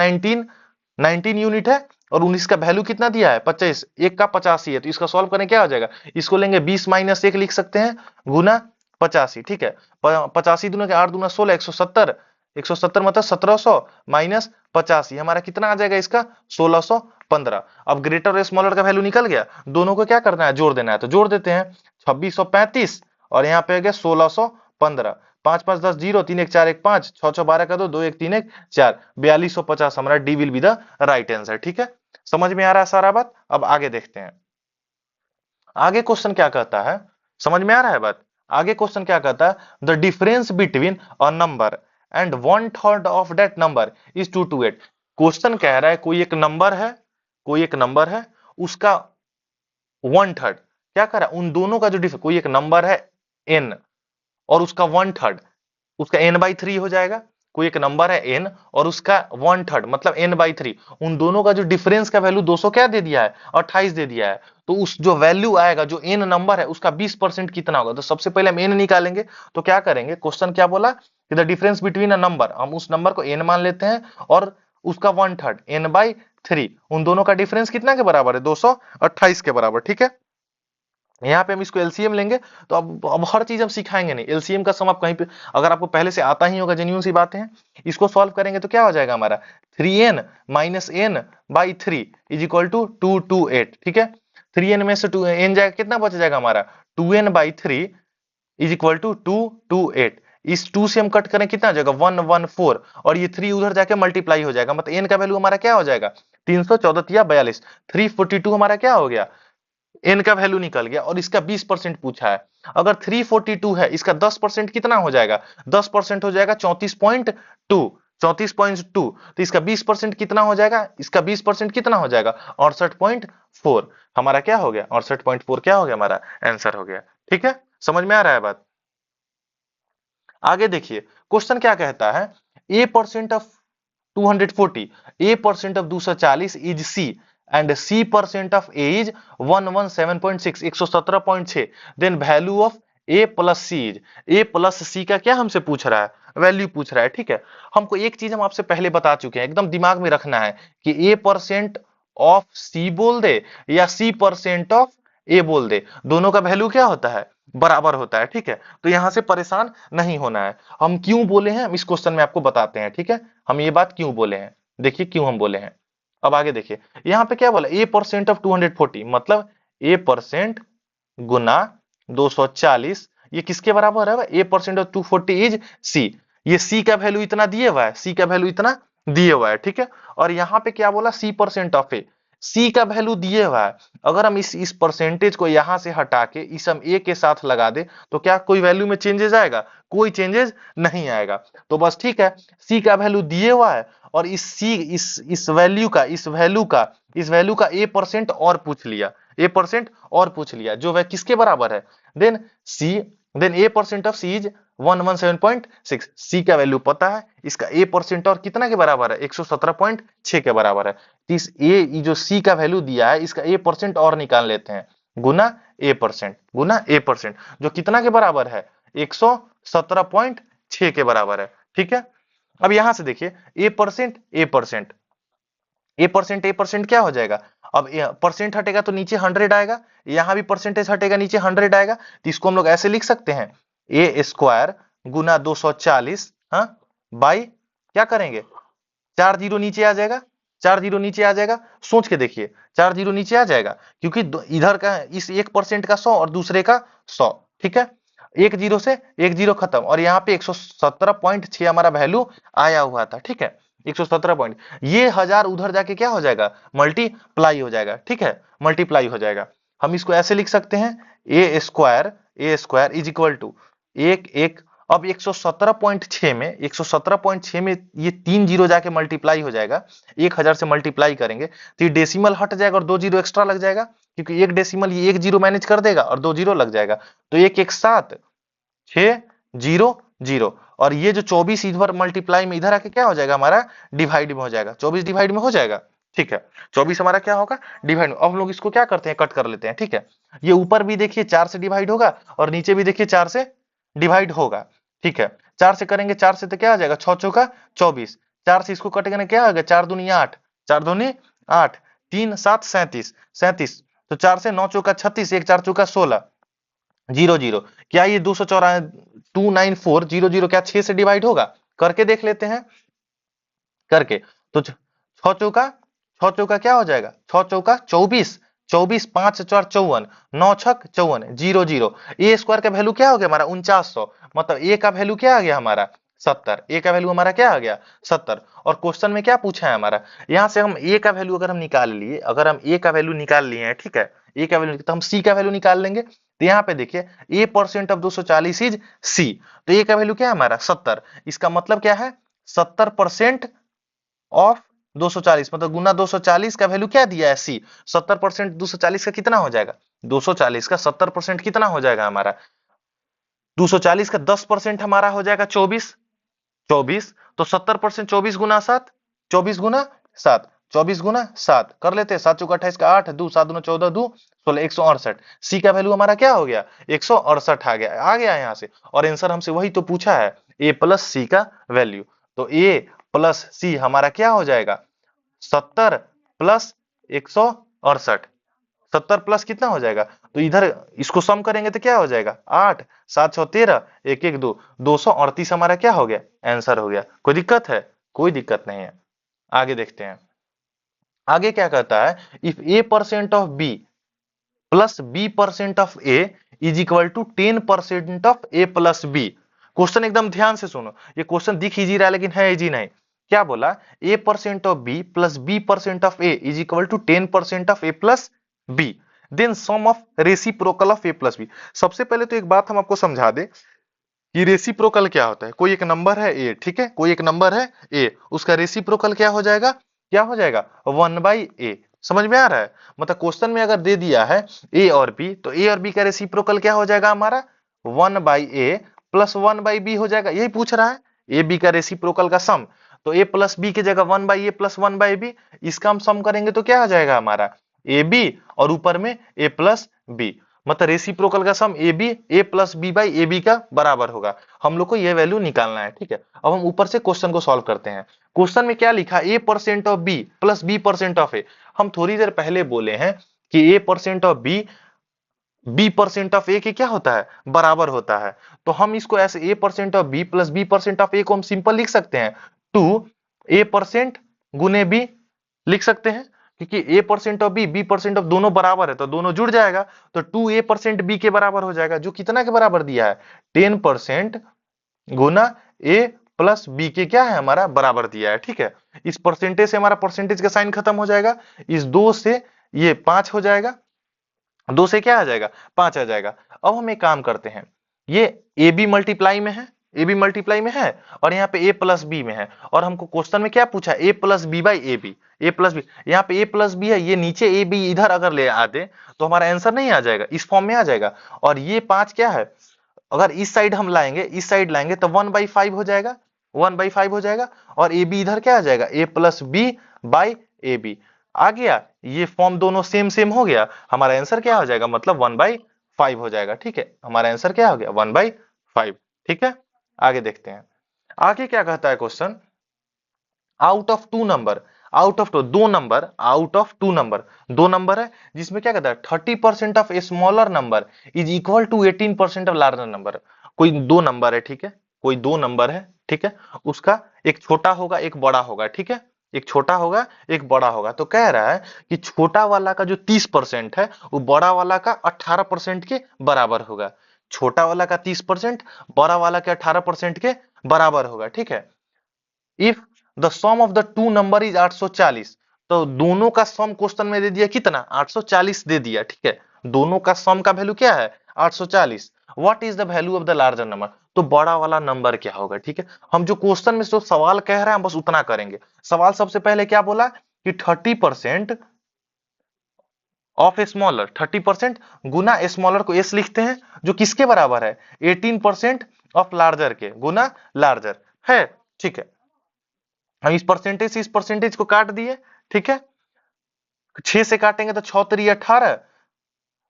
19 यूनिट है, और 19 का वैल्यू कितना दिया है 25, एक का 85 है, तो इसका सॉल्व करें क्या हो जाएगा, इसको लेंगे 20 माइनस 1 लिख सकते हैं गुना 85 ठीक है। 85 दूना के 8 दूना 16, 170, 170 मतलब 1700 माइनस 85 हमारा कितना आ जाएगा इसका 1615। अब ग्रेटर और स्मॉलर का वैल्यू निकल गया, दोनों को क्या करना है जोड़ देना है, तो जोड़ देते हैं 2635 और यहाँ पे आ गया 1615, 5 5 10 0, 3 1 4 1 5, 6 6 12 का 2, 2 1 3 1 4, 4250 हमारा D will be the right answer ठीक है। समझ में आ रहा है सारा बात। अब आगे देखते हैं आगे क्वेश्चन क्या कहता है, समझ में आ रहा है बात। आगे क्वेश्चन क्या कहता है, the difference between a number and 1/3 of that number is 228। Question कह रहा है कोई एक नंबर है उसका 1/3, क्या कह रहा है उन दोनों का जो डिफरेंस, कोई एक नंबर है n और उसका 1/3, उसका n/3 हो जाएगा। कोई एक नंबर है n और उसका 1/3 मतलब n/3, उन दोनों का जो डिफरेंस का वैल्यू 200 क्या दे दिया है 28 दे दिया है। तो उस जो वैल्यू आएगा जो n नंबर है उसका 20% कितना होगा, तो सबसे पहले हम n निकालेंगे। तो क्या करेंगे, क्वेश्चन क्या बोला कि the difference between a number, हम उस नंबर को n मान लेते हैं और उसका 1/3 n/3, उन दोनों का डिफरेंस कितना के बराबर है 228 के बराबर ठीक है। यहाँ पे हम इसको एलसीएम लेंगे, तो अब हर चीज हम सिखाएंगे नहीं, एलसीएम का सम आप कहीं पे अगर आपको पहले से आता ही होगा जेन्युइन सी बातें हैं। इसको सॉल्व करेंगे तो क्या हो जाएगा हमारा 3n minus n/3 is equal to 228 ठीक है। 3n में से 2n जाएगा, कितना बच जाएगा हमारा 2n/3 इज इक्वल टू 228। इस 2 से हम कट करें कितना हो जाएगा 114, और ये 3 उधर जाके मल्टीप्लाई हो जाएगा, मतलब n का वैल्यू हमारा क्या हो जाएगा 314 या 42, 342 हमारा क्या हो गया n का वैल्यू निकल गया, और इसका 20% पूछा है। अगर 342 है इसका 10% कितना हो जाएगा 10% हो जाएगा 34.2, 34.2, तो इसका 20% कितना हो जाएगा, इसका 20% कितना हो जाएगा 68.4, हमारा क्या हो गया 68.4 क्या हो गया हमारा आंसर हो गया ठीक है। समझ में आ रहा है बात। आगे देखिए क्वेश्चन क्या कहता है, a percent of 240, a percent of 240 is c and c percent of a is 117.6, 117.6, then value of a plus c is, a plus c का क्या हमसे पूछ रहा है वैल्यू पूछ रहा है ठीक है। हमको एक चीज हम आपसे पहले बता चुके हैं, एकदम दिमाग में रखना है कि a परसेंट ऑफ c बोल दे या c परसेंट ऑफ a बोल दे, दोनों का वैल्यू क्या होता है बराबर होता है ठीक है। तो यहां से परेशान नहीं होना है। हम क्यों बोले हैं हम इस क्वेश्चन में आपको बताते हैं ठीक है, हम ये बात क्यों बोले हैं, देखिए क्यों हम बोले हैं। अब आगे देखिए यहाँ पे क्या बोला a परसेंट ऑफ 240 मतलब a परसेंट गुना 240, ये किसके बराबर है a percent of 240 is c, ये c का वैल्यू इतना दिए हुआ है, c का वैल्यू इतना दिए हुआ है ठीक है। और यहाँ पे क्या बोला c percent of A, c का वैल्यू दिए हुआ है, अगर हम इस परसेंटेज को यहां से हटा के इस हम a के साथ लगा दे तो क्या कोई वैल्यू में चेंजेस आएगा, कोई चेंजेस नहीं आएगा। तो बस ठीक है, c का वैल्यू दिए हुआ है और इस वैल्यू का a परसेंट और पूछ लिया, a परसेंट और पूछ लिया जो वह किसके बराबर है, then a percent of c is 117.6, c का वैल्यू पता है, इसका a परसेंट और कितना के बराबर है 117.6 के बराबर है। तो इस a जो c का वैल्यू दिया है इसका a परसेंट और निकाल लेते हैं गुना a परसेंट जो कितना के बराबर है 117.6 के बराबर है ठीक है। अब यहां से देखिए A percent A percent A percent A percent क्या हो जाएगा, अब परसेंट हटेगा तो नीचे 100 आएगा, यहां भी परसेंटेज हटेगा नीचे 100 आएगा, तो इसको हम लोग ऐसे लिख सकते हैं ए स्क्वायर गुना 240, हाँ, बाई क्या करेंगे, 4 जीरो नीचे आ जाएगा, 4 जीरो नीचे आ जाएगा, सोच के देखिए 4 जीरो नीचे आ जाएगा, क्योंकि इधर का इस 1% का 100 और दूसरे का 100, ठीक है, एक जीरो से एक जीरो खत्म, और यहाँ पे 117.6 हमारा वैल्यू आया हुआ था, ठीक है, 117 पॉइंट, ये 1000 उधर जाके क्या हो जाएगा, मल्टीप्लाई हो जाएगा, ठीक है, मल्टीप्लाई हो जाएगा। हम इसको ऐसे लिख सकते हैं ए स्क्वायर इज इक्वल टू एक एक, अब 117.6 में 117.6 में ये 3 जीरो जाके मल्टीप्लाई हो जाएगा, 1000 से मल्टीप्लाई करेंगे तो ये डेसिमल हट जाएगा और 2 जीरो एक्स्ट्रा लग जाएगा, क्योंकि एक डेसिमल ये एक जीरो मैनेज कर देगा और 2 जीरो लग जाएगा, तो एक एक 7 6 जीरो जीरो, और ये जो 24 इधर मल्टीप्लाई में इधर आके क्या हो जाएगा, हमारा डिवाइड में हो जाएगा, 24 डिवाइड में हो जाएगा, ठीक है, 24 हमारा क्या होगा, डिवाइड में। अब हम लोग इसको क्या करते हैं, कट कर लेते हैं, ठीक है, ये ऊपर भी देखिए 4 से डिवाइड होगा और नीचे भी देखिए 4 से डिवाइड होगा, ठीक है, 4 से करेंगे, 4 से तो क्या आ जाएगा, 6 चौका 24, 4 से इसको कटेंगे क्या होगा, 4 दूनी 8, 4 दूनी 8, 3 7 37 37, तो 4 से 9 चौका 36, 1 4 चौका 16, जीरो जीरो, क्या ये 294 क्या 6 से डिवाइड होगा, करके देख लेते हैं, करके, तो 6 चौका क्या हो जाएगा, 6 चौका 24, 24 5 4 54, 9 छक 54, जीरो जीरो, ए स्क्वायर का वैल्यू क्या हो गया हमारा 4900, मतलब ए का वैल्यू क्या आ गया हमारा 70, ए का वैल्यू हमारा क्या आ गया 70, और क्वेश्चन में क्या पूछा है हमारा, यहां से हम ए का वैल्यू अगर हम निकाल लिए, अगर हम ए का वैल्यू निकाल लिए हैं, ठीक है, ए का वैल्यू तो हम सी का वैल्यू निकाल लेंगे, तो यहाँ पे देखिए ए परसेंट ऑफ 240 इज सी, तो ए का वैल्यू क्या है हमारा 70, इसका मतलब क्या है 70% ऑफ 240, मतलब गुना 240 का वैल्यू क्या दिया है सी, 70% 240 का कितना हो जाएगा, 240 का 70% कितना हो जाएगा हमारा, 240 का 10% हमारा हो जाएगा 24, 24, तो 70% 24 गुना 7, 24 गुना 7, 24 गुना 7 कर लेते हैं, 7 चौका 28 का 8, 2 7 दूना 14, 2 16, 168, सी का वैल्यू हमारा क्या हो गया 168 आ गया यहाँ से, और आंसर हमसे वही तो पूछा है ए प्लस सी का वैल्यू, तो ए प्लस सी हमारा क्या हो जाएगा 70 प्लस 168, 70 प्लस कितना हो जाएगा, तो इधर इसको सम करेंगे तो क्या हो जाएगा 8 7 6 13 1 1 2, 238 हमारा क्या हो गया आंसर हो गया, कोई दिक्कत है, कोई दिक्कत नहीं है। आगे देखते हैं, आगे क्या कहता है, if A percent of B plus B percent of A is equal to 10% of A plus B, question एकदम ध्यान से सुनो, ये क्वेश्चन दिख इजी रहा है लेकिन है इजी नहीं, क्या बोला, A percent of B plus B percent of A is equal to 10% of A plus B, then sum of reciprocal of A plus B. सबसे पहले तो एक बात हम आपको समझा दे कि रेसिप्रोकल क्या होता है, कोई एक नंबर है ए, ठीक है, कोई एक नंबर है ए, उसका रेसिप्रोकल क्या हो जाएगा, क्या हो जाएगा 1/a, समझ में आ रहा है, मतलब क्वेश्चन में अगर दे दिया है ए और बी, तो ए और बी का रेसिप्रोकल क्या हो जाएगा हमारा 1/a प्लस 1/b हो जाएगा, यही पूछ रहा है, ए बी का रेसिप्रोकल का सम, तो ए प्लस बी की जगह 1/a प्लस 1/b, इसका हम सम करेंगे तो क्या आ जाएगा हमारा ए बी और ऊपर में ए प्लस बी, मतलब रेसिप्रोकल का sum A B A plus B by A B का बराबर होगा, हम लोग को ये वैल्यू निकालना है, ठीक है। अब हम ऊपर से क्वेश्चन को सॉल्व करते हैं, क्वेश्चन में क्या लिखा, A percent of B plus B percent of A, हम थोड़ी देर पहले बोले हैं कि A percent of B B percent of A के क्या होता है बराबर होता है, तो हम इसको ऐसे A percent of B plus B percent of A को हम सिंपल लिख सकते हैं 2 a% गुने बी लिख सकते हैं, क्योंकि A percent of B B percent of दोनों बराबर है तो दोनों जुड़ जाएगा, तो 2a% बी के बराबर हो जाएगा, जो कितना के बराबर दिया है 10% गुना ए प्लस बी के क्या है हमारा बराबर दिया है, ठीक है। इस परसेंटेज से हमारा परसेंटेज का साइन खत्म हो जाएगा, इस 2 से ये 5 हो जाएगा, 2 से क्या आ जाएगा 5 आ जाएगा। अब हम एक काम करते हैं, ये ए बी मल्टीप्लाई में है, ए बी मल्टीप्लाई में है और यहाँ पे ए प्लस बी में है, और हमको क्वेश्चन में क्या पूछा A plus B by A B, A plus B, यहाँ पे ए प्लस बी है, ये नीचे ए बी इधर अगर ले आते तो हमारा आंसर नहीं आ जाएगा, इस फॉर्म में आ जाएगा, और ये 5 क्या है, अगर इस साइड हम लाएंगे, इस साइड लाएंगे तो 1/5 हो जाएगा, 1/5 हो जाएगा, और ए बी इधर क्या आ जाएगा A plus B by A B आ गया, ये फॉर्म दोनों सेम सेम हो गया, हमारा आंसर क्या हो जाएगा मतलब 1/5 हो जाएगा, ठीक है, हमारा आंसर क्या हो गया 1/5, ठीक है। आगे देखते हैं, आगे क्या कहता है question, out of two number, out of दो number, out of two number, दो नंबर है जिसमें क्या कहता है 30% of a smaller number is equal to 18% of larger number. कोई दो नंबर है, ठीक है, कोई दो नंबर है, ठीक है, उसका एक छोटा होगा एक बड़ा होगा, ठीक है, एक छोटा होगा एक बड़ा होगा। तो कह रहा है कि छोटा वाला का जो 30% है वो बड़ा वाला का 18% के बराबर होगा। छोटा वाला का 30% बड़ा वाला के 18% के बराबर होगा, ठीक है। If the sum of the two number is 840, तो दोनों का सम क्वेश्चन में दे दिया कितना, 840 दे दिया, ठीक है। दोनों का सम का वैल्यू क्या है, 840। What is the value of the larger number, तो बड़ा वाला नंबर क्या होगा, ठीक है। हम जो क्वेश्चन में जो सवाल कह रहे हैं बस उतना करेंगे। सवाल सबसे पहले क्या बोला कि 30% ऑफ स्मॉलर, 30% गुना स्मॉलर को एस लिखते हैं जो किसके बराबर है, 18% ऑफ लार्जर के गुना लार्जर है, ठीक है। हम इस परसेंटेज से इस परसेंटेज को काट दिए, ठीक है। 6 से काटेंगे तो 6 3 18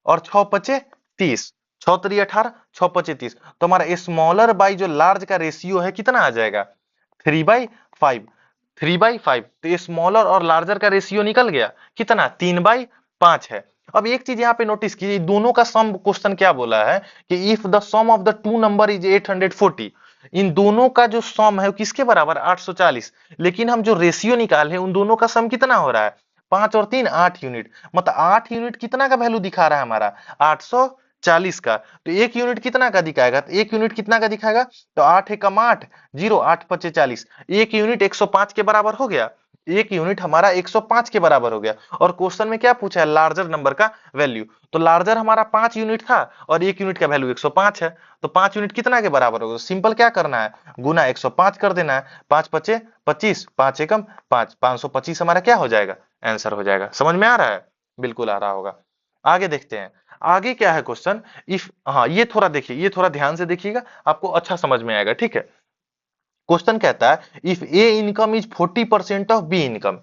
और 6 पचे 30, 6 3 18 6 पचे 30। तो हमारा स्मॉलर बाई जो लार्ज का रेशियो है कितना आ जाएगा, 3/5, 3/5। तो स्मॉलर और लार्जर का रेशियो निकल गया कितना, 3/5 है। अब एक चीज यहाँ पे नोटिस कीजिए, दोनों का सम क्वेश्चन क्या बोला है कि if the sum of the two number is 840, इन दोनों का जो सम है वो किसके बराबर, 840। लेकिन हम जो रेशियो निकाले उन दोनों का सम कितना हो रहा है, 5 और 3 8 यूनिट। मतलब 8 यूनिट कितना का वैल्यू दिखा रहा है हमारा, 840 का। तो एक यूनिट कितना का दिखाएगा, तो एक यूनिट कितना का दिखाएगा, तो 8 एकम 8 0, 8 पचे 40, एक यूनिट 105 के बराबर हो गया। एक यूनिट हमारा 105 के बराबर हो गया। और क्वेश्चन में क्या पूछा है, लार्जर नंबर का वैल्यू। तो लार्जर हमारा 5 यूनिट था और एक यूनिट का वैल्यू 105 है। तो 5 यूनिट कितना के बराबर होगा, सिंपल क्या करना है, गुना 105 कर देना है। 5 पचे 25, 5 एकम 5, 525 हमारा क्या हो जाएगा, आंसर हो जाएगा। समझ में आ रहा है, बिल्कुल आ रहा होगा। आगे देखते हैं, आगे क्या है क्वेश्चन। इफ, हाँ ये थोड़ा देखिए, ये थोड़ा ध्यान से देखिएगा, आपको अच्छा समझ में आएगा, ठीक है। क्वेश्चन कहता है if A income is 40% of B income,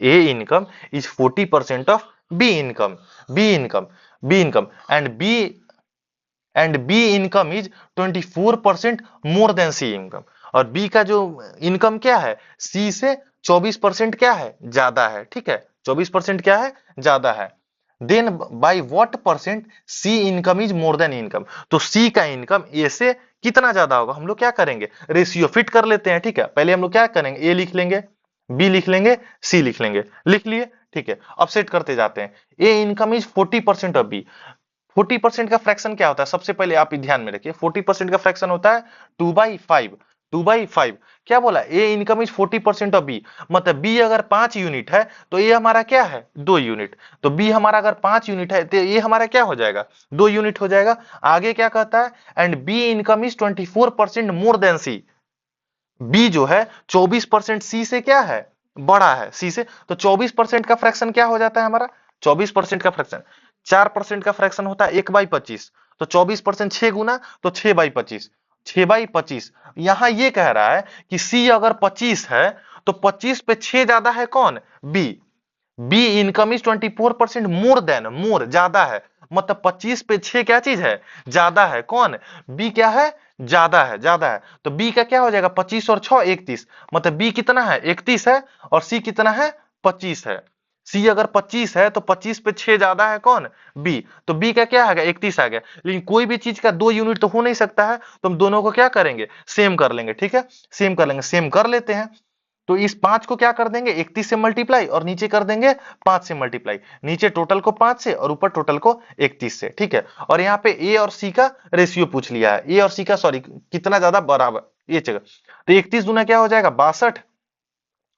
A income is 40% of B income, B income, B income and B income is 24% more than C income. और बी का जो इनकम क्या है, सी से 24% क्या है, ज्यादा है, ठीक है। 24% क्या है, ज्यादा है। Then by what percent C income is more than income, तो सी का इनकम ए से कितना ज्यादा होगा। हम लोग क्या करेंगे, रेशियो फिट कर लेते हैं, ठीक है। पहले हम लोग क्या करेंगे, ए लिख लेंगे, बी लिख लेंगे, सी लिख लेंगे, लिख लिए, ठीक है। अब सेट करते जाते हैं। ए इनकम इज 40% ऑफ बी, 40% का फ्रैक्शन क्या होता है, सबसे पहले आप ध्यान में रखिए, 40% का फ्रैक्शन होता है 2/5, 2/5। क्या बोला, ए इनकम इज 40% ऑफ बी, मतलब बी अगर 5 यूनिट है तो ए हमारा क्या है, 2 यूनिट। तो बी हमारा अगर 5 यूनिट है तो ए हमारा क्या हो जाएगा, 2 यूनिट हो जाएगा। आगे क्या कहता है, and B income is 24% more than C, B जो है 24% सी से क्या है, बड़ा है सी से। तो 24% का फ्रैक्शन क्या हो जाता है हमारा, 24% का फ्रैक्शन, 4% का फ्रैक्शन होता है 1/25। तो 24% 6 गुना, तो 6/25, 6/25। यहां ये कह रहा है कि सी अगर 25 है तो 25 पे 6 ज्यादा है कौन, B. B income is 24% more than, more ज्यादा है, मतलब 25 पे 6 क्या चीज है, ज्यादा है, कौन, बी क्या है, ज्यादा है, ज्यादा है। तो बी का क्या हो जाएगा, 25 और 6 31, मतलब बी कितना है, 31 है, और सी कितना है, 25 है। सी अगर 25 है तो 25 पे 6 ज्यादा है कौन, बी। तो बी का क्या आ गया, 31 आ गया। लेकिन कोई भी चीज का 2 यूनिट तो हो नहीं सकता है, तो हम दोनों को क्या करेंगे, सेम कर लेंगे, ठीक है। सेम कर लेंगे, सेम कर लेते हैं। तो इस 5 को क्या कर देंगे, 31 से मल्टीप्लाई, और नीचे कर देंगे 5 से मल्टीप्लाई। नीचे टोटल को 5 से और ऊपर टोटल को 31 से, ठीक है। और यहाँ पे ए और सी का रेशियो पूछ लिया है, ए और सी का, सॉरी, कितना ज्यादा बराबर ये जगह। तो 31 गुना क्या हो जाएगा, 62,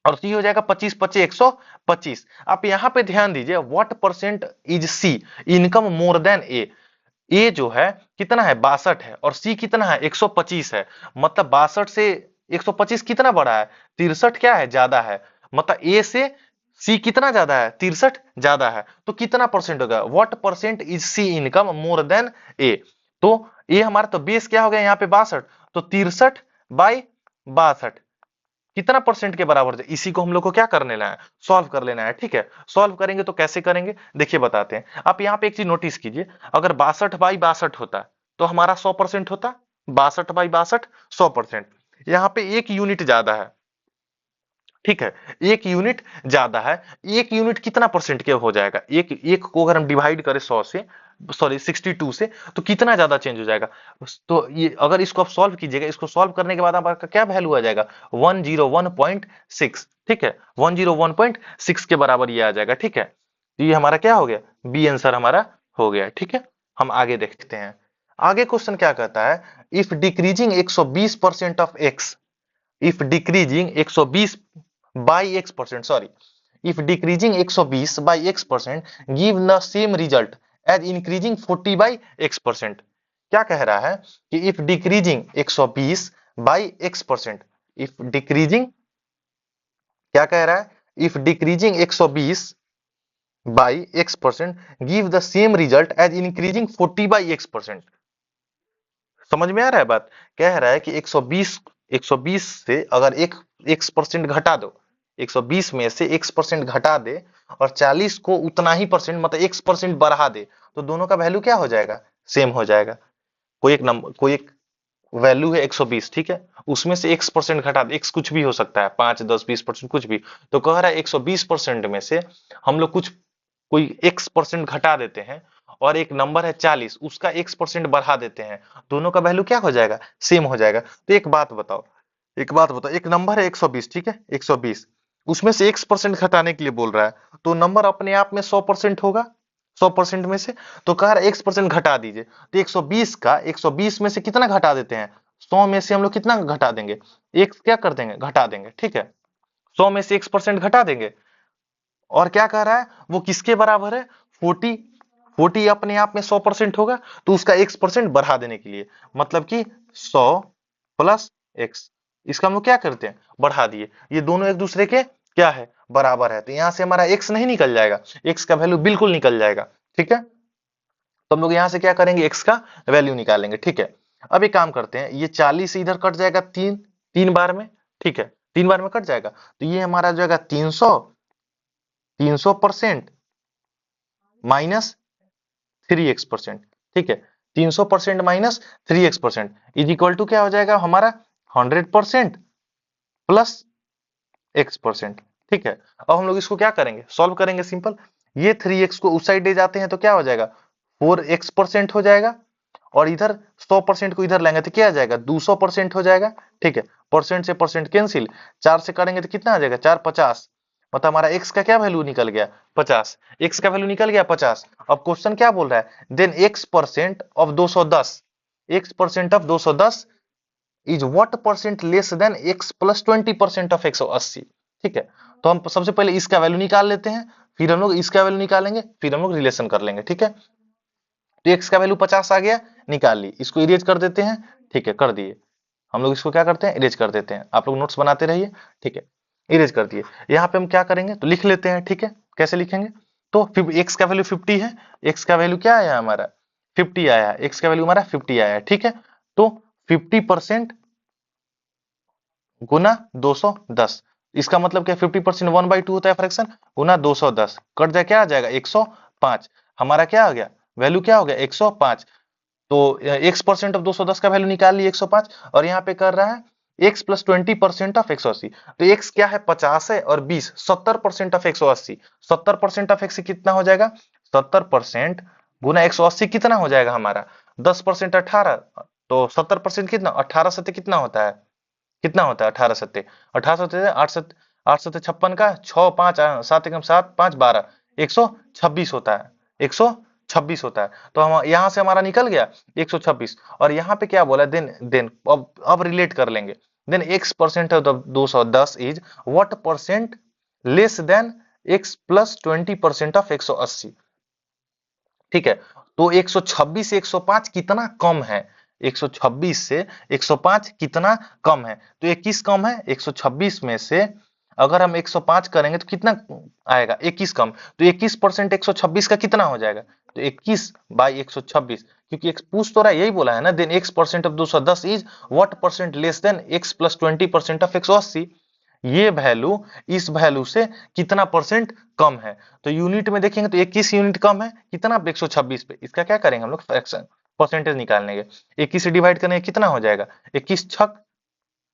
और सी हो जाएगा 25 पचे 125। आप यहाँ पे ध्यान दीजिए, what percent is C income more than A. A जो है कितना है, 62 है, और सी कितना है, 125 है। मतलब 62 से 125 कितना बड़ा है, 63 क्या है, ज्यादा है। मतलब ए से सी कितना ज्यादा है, 63 ज्यादा है। तो कितना परसेंट होगा, what percent is C income more than A. तो ए हमारा तो बेस क्या हो गया यहाँ पे 62, तो 63/62 कितना परसेंट के बराबर है, इसी को हम लोग को क्या कर लेना है, सॉल्व कर लेना है, ठीक है। सॉल्व करेंगे तो कैसे करेंगे, देखिए बताते हैं। आप यहाँ पे एक चीज नोटिस कीजिए, अगर 62/62 होता तो हमारा 100% होता, 62/62 100%। यहाँ पे 1 यूनिट ज्यादा है, ठीक है, 1 यूनिट ज्यादा है। 1 यूनिट कितना परसेंट के हो जाएगा, एक एक को अगर हम डिवाइड करें 100 से, सॉरी 62 से, तो कितना ज्यादा चेंज हो जाएगा। तो ये अगर इसको आप सॉल्व कीजिएगा, इसको सॉल्व करने के बाद आपका क्या वैल्यू आ जाएगा, 101.6, ठीक है, 101.6 के बराबर ये आ जाएगा, ठीक है। तो ये हमारा क्या हो गया, बी आंसर हमारा हो गया, ठीक है। हम आगे देखते हैं, आगे क्वेश्चन क्या कहता है, if decreasing 120% of x, if decreasing 120 by x%, sorry, if decreasing 120 by x% give the same result as increasing 40 by x%। क्या कह रहा है कि if decreasing 120 by x%, if decreasing, क्या कह रहा है, if decreasing 120 by x% give the same result as increasing 40 by x%। समझ में आ रहा है बात, कह रहा है कि 120 से अगर एक x% घटा दो, 120 में से x% घटा दे और 40 को उतना ही परसेंट मतलब x% बढ़ा दे, तो दोनों का वैल्यू क्या हो जाएगा, सेम हो जाएगा। कोई एक नंबर, कोई एक वैल्यू है 120, ठीक है, उसमें से x% घटा दे, x कुछ भी हो सकता है, 5 10 20% कुछ भी, तो कह रहा है 120% में से हम लोग कुछ कोई x% घटा देते हैं और एक नंबर है 40, उसका x% बढ़ा देते हैं, दोनों का वैल्यू क्या हो जाएगा, सेम हो जाएगा। तो एक बात बताओ, एक बात बताओ, एक नंबर है 120, ठीक है, 120, उसमें से x% घटाने के लिए बोल रहा है, तो नंबर अपने आप में 100% होगा, 100% में से, तो कह रहा है x% घटा दीजिए, तो 120 का 120 में से कितना घटा देते हैं, 100 में से हम लोग कितना घटा देंगे, x क्या कर देंगे, घटा देंगे, ठीक है, 100 में से x% घटा देंगे। और क्या कह रहा है, वो किसके बराबर है, 40, 40 अपने आप में 100% होगा, तो उसका x% बढ़ा देने के लिए, मतलब कि 100 प्लस x, इसका हम लोग क्या करते हैं, बढ़ा दिए, ये दोनों एक दूसरे के क्या है, बराबर है, तो यहां से हमारा x नहीं निकल जाएगा, x का वैल्यू बिल्कुल निकल जाएगा, ठीक है। तो हम लोग यहां से क्या करेंगे, x का वैल्यू निकालेंगे, ठीक है। अब एक काम करते हैं, ये 40 इधर कट जाएगा, तीन तीन बार में, ठीक है, 3 बार में कट जाएगा, तो ये हमारा जो जाएगा 300% माइनस 3x%, ठीक है, 300% minus 3x% is equal to क्या हो जाएगा हमारा, 100% प्लस x%, ठीक है। अब हम लोग इसको क्या करेंगे, सॉल्व करेंगे, सिंपल, ये 3x को उस साइड ले जाते हैं तो क्या हो जाएगा, 4x% हो जाएगा, और इधर 100% को इधर लेंगे तो क्या आ जाएगा, 200% हो जाएगा, ठीक है, परसेंट से परसेंट कैंसिल, 4 से करेंगे तो कितना आ जाएगा, 4 50, मतलब हमारा x का क्या वैल्यू निकल गया, 50, x का वैल्यू निकल गया 50। अब क्वेश्चन क्या बोल रहा है, then x% of 210, x% of 210 is what percent less than x plus 20% of 180, ठीक है। तो हम सबसे पहले इसका वैल्यू निकाल लेते हैं, फिर हम लोग इसका वैल्यू निकालेंगे, फिर हम लोग रिलेशन कर लेंगे, ठीक है। तो x का वैल्यू 50 आ गया, निकाल ली, इसको इरेज कर देते हैं, ठीक है, कर दिए। हम लोग इसको क्या करते हैं, इरेज कर देते हैं, आप लोग नोट्स बनाते रहिए, ठीक है, इरेज कर दिए। यहाँ पे हम क्या करेंगे, तो लिख लेते हैं, ठीक है, कैसे लिखेंगे, तो x का वैल्यू 50 है, x का वैल्यू क्या आया हमारा, 50 आया है, x का वैल्यू हमारा 50 आया है, ठीक है। तो 50% गुना 210, इसका मतलब क्या, 50% 1/2 होता है फ्रैक्शन, गुना 210, कट जाए क्या आ जाएगा, 105, हमारा क्या आ गया, वैल्यू क्या हो गया, 105। तो x% ऑफ 210 का वैल्यू निकाल लिए 105, और यहाँ पे कर रहा है x प्लस 20% ऑफ 180, तो x क्या है, 50 है, और 20 70% ऑफ 180, 70% ऑफ x कितना हो जाएगा, 70% गुना 180 कितना हो जाएगा हमारा, 10% 18, तो 70% कितना, 18 सत्ते कितना होता है, कितना होता है 18 सत्ते, 18 सत्ते 8 सत्ते 56 का 6 5 7 एकम 7 5 12, 126 होता है, 126 होता है। तो हम यहां से हमारा निकल गया 126, और यहाँ पे क्या बोला, देन अब रिलेट कर लेंगे, then x% of 210 is what percent less than x plus 20% of 180, ठीक है। तो 126 से 105 कितना कम है, 126 से 105 कितना कम है, तो 21 कम है, 126 में से अगर हम 105 करेंगे तो कितना आएगा, 21 कम, तो 21% 126 का कितना हो जाएगा, तो 21 बाई 126, क्योंकि एक पूछ तो रहा है, यही बोला है ना, then x% of 210 is what percent less than x plus 20% of 180, ये वैल्यू इस वैल्यू से कितना परसेंट कम है, तो यूनिट में देखेंगे तो 21 यूनिट कम है, कितना, 126 पे, इसका क्या करेंगे हम लोग, फ्रैक्शन परसेंटेज निकालने के, 21 से डिवाइड करने कितना हो जाएगा, 21 छक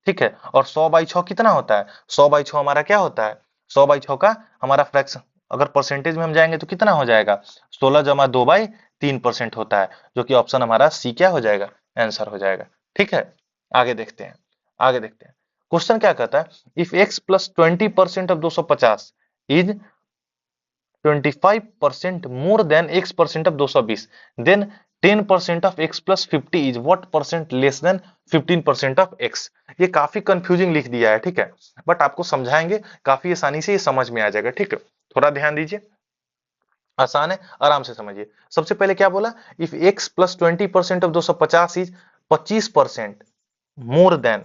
ठीक है। और 100/6 कितना होता है? 100/6 हमारा क्या होता है? 100/6 का हमारा फ्रैक्शन अगर परसेंटेज में हम जाएंगे तो कितना हो जाएगा? 16 जमा 2/3% होता है, जो कि ऑप्शन हमारा सी क्या हो जाएगा? आंसर हो जाएगा। ठीक है, आगे देखते हैं। आगे देखते हैं, क्वेश्चन क्या कहता है? If x plus 20% of 250 is 25% more than x% of 220, then 10% of x plus 50 is what percent less than 15% of x। ये काफी कंफ्यूजिंग लिख दिया है, ठीक है, बट आपको समझाएंगे, काफी आसानी से ये समझ में आ जाएगा। ठीक है, थोड़ा ध्यान दीजिए, आसान है, आराम से समझिए। सबसे पहले क्या बोला? If x plus 20% of 250 is 25% more than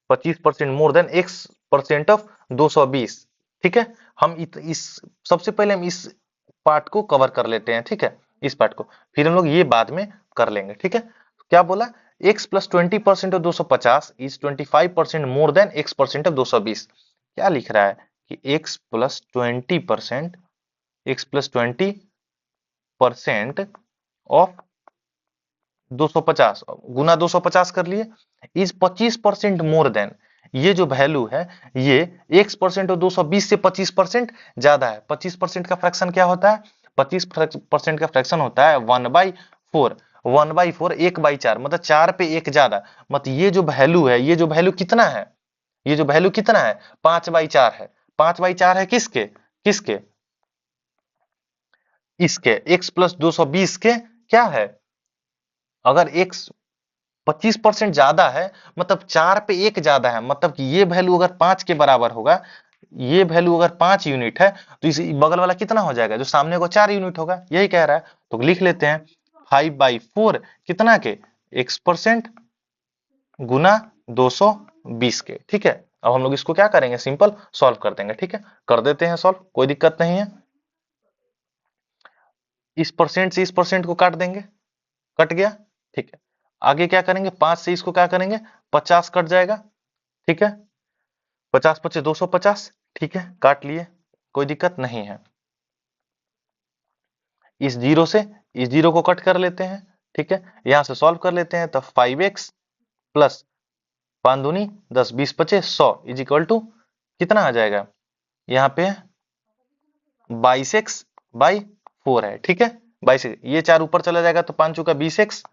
25% more than x% of 220। ठीक है, हम इस सबसे पहले हम इस पार्ट को कवर कर लेते हैं। ठीक है, इस पार्ट को फिर हम लोग ये बाद में कर लेंगे। ठीक है, क्या बोला? x plus 20% of 250 is 25% more than x% of 220। क्या लिख रहा है कि x प्लस 20% ऑफ 250 गुना 250 कर लिए, इज 25% मोर देन, ये जो वैल्यू है ये x% और 220 से 25% ज्यादा है। 25% का फ्रैक्शन क्या होता है? 25% का फ्रैक्शन होता है 1/4। 1/4 1/4 मतलब 4 पे 1 ज्यादा, मतलब ये जो वैल्यू है, ये जो वैल्यू कितना है? ये जो वैल्यू कितना है? 5/4 है। 5/4 है किसके? किसके? इसके x प्लस 220 के क्या है? अगर x 25% ज्यादा है मतलब 4 पे 1 ज्यादा है, मतलब कि ये वैल्यू अगर 5 के बराबर होगा, ये वैल्यू अगर 5 यूनिट है, तो इस बगल वाला कितना हो जाएगा? जो सामने को 4 यूनिट होगा, यही कह रहा है। तो लिख लेते हैं 5/4 कितना के? x% गुना 220 के। ठीक है, अब हम लोग इसको क्या करेंगे? सिंपल सॉल्व कर देंगे। ठीक है, कर देते हैं सॉल्व, कोई दिक्कत नहीं है। इस परसेंट से इस परसेंट को काट देंगे, कट गया। ठीक है, आगे क्या करेंगे? 5 से इसको क्या करेंगे? 50 कट जाएगा। ठीक है, 50 पचे 250। ठीक है, काट लिए, कोई दिक्कत नहीं है। इस जीरो से इस जीरो को कट कर लेते हैं। ठीक है, यहां से सॉल्व कर लेते हैं, तो 5x प्लस 5 दूनी 10 20 पचे 100 इज इक्वल टू कितना आ जाएगा? यहाँ पे 22x/4 है। ठीक है, 22, ये 4 ऊपर चला जाएगा तो 5 चौका 20x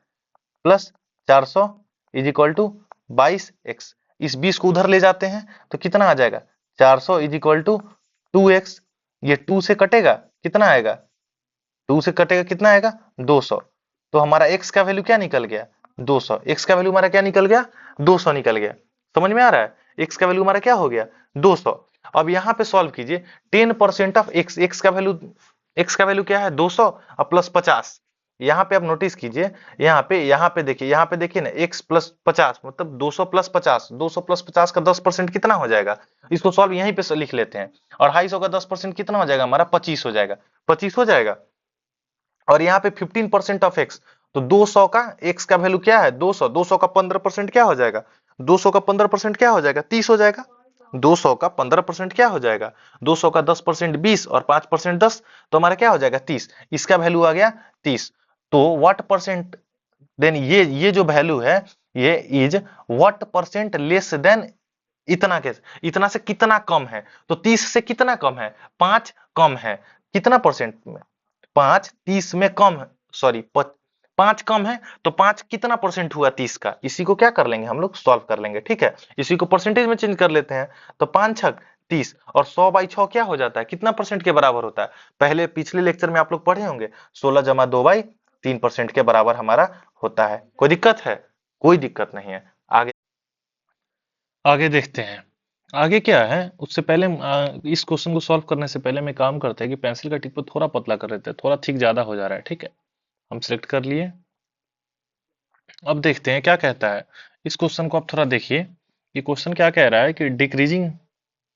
plus 400 is equal to 22x। इस 20 को उधर ले जाते हैं तो कितना आ जाएगा? 400 इज इक्वल टू 2x। ये 2 से कटेगा, कितना आएगा? 2 से कटेगा, कितना आएगा? 200। तो हमारा x का वैल्यू क्या निकल गया? 200। x का वैल्यू हमारा क्या निकल गया? 200 निकल गया। समझ में आ रहा है? x का वैल्यू हमारा क्या हो गया? 200। अब यहाँ पे सॉल्व कीजिए, 10% ऑफ x, x का वैल्यू क्या है? 200 और प्लस 50। यहाँ पे आप नोटिस कीजिए, यहाँ पे देखिए ना, x प्लस 50 मतलब 200 प्लस 50, 200 प्लस 50 का 10% कितना हो जाएगा? इसको सॉल्व यहीं पे लिख लेते हैं। और 250 का 10% कितना हो जाएगा? हमारा 25 हो जाएगा। 25 हो जाएगा। और यहाँ पे 15% ऑफ एक्स, तो 200 का एक्स का वैल्यू क्या है? 200। 200 का 15% क्या हो जाएगा? 200 का 15% क्या हो जाएगा? 30 हो जाएगा। 200 का 15% क्या हो जाएगा? 200 का 10% 20 और 5% 10, तो हमारा क्या हो जाएगा? 30। इसका वैल्यू आ गया 30। तो व्हाट परसेंट, देन ये जो वैल्यू है, ये is what percent less then इतना के, इतना से कितना कम है? तो 30 से कितना कम है? 5 कम है। कितना परसेंट में? 5 30 में कम है, सॉरी 5 कम है, तो 5 कितना परसेंट हुआ 30 का? इसी को क्या कर लेंगे हम लोग? सॉल्व कर लेंगे। ठीक है, इसी को परसेंटेज में चेंज कर लेते हैं। तो 5 छक 30 और 100/6 क्या हो जाता है? कितना परसेंट के बराबर होता है? पहले पिछले लेक्चर में आप लोग पढ़े होंगे, 16 जमा 2/3% के बराबर हमारा होता है। कोई दिक्कत है? कोई दिक्कत नहीं है। आगे आगे देखते हैं, आगे क्या है। उससे पहले इस क्वेश्चन को सॉल्व करने से पहले मैं काम करते हैं कि पेंसिल का टिप को थोड़ा पतला कर देते हैं, थोड़ा थिक ज्यादा हो जा रहा है। ठीक है, हम सिलेक्ट कर लिए। अब देखते हैं क्या कहता है। इस क्वेश्चन को आप थोड़ा देखिए, ये क्वेश्चन क्या कह रहा है कि decreasing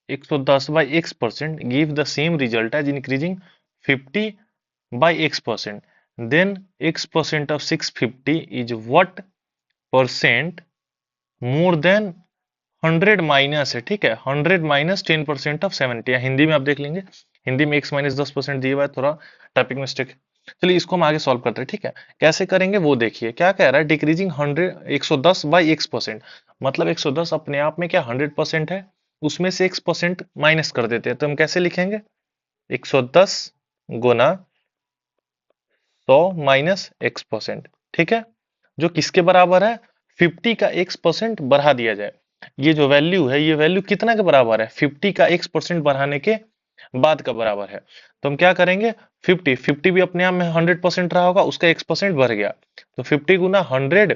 110/x% give the same result as increasing 50/x%, then x% of 650 is what percent more than 100 minus है। ठीक है, 100 माइनस 10% ऑफ 70, या हिंदी में आप देख लेंगे, हिंदी में x-10% दिया हुआ है, थोड़ा टाइपिंग मिस्टेक चलिए इसको हम आगे सॉल्व करते हैं, ठीक है। कैसे करेंगे वो देखिए, क्या कह रहा है, डिक्रीजिंग 110 बाई x%, मतलब 110 अपने आप में क्या 100% है, उसमें से x% माइनस कर देते हैं, तो हम कैसे लिखेंगे, 110 गुना 100 माइनस x%, ठीक है, जो किसके बराबर है, 50 का x% बढ़ा दिया जाए। ये जो वैल्यू है, ये वैल्यू कितना के बराबर है, 50 का x% बढ़ाने के बाद का बराबर है। तो हम क्या करेंगे, 50 भी अपने आप में 100% रहा होगा, उसका x% बढ़ गया, तो 50 गुना 100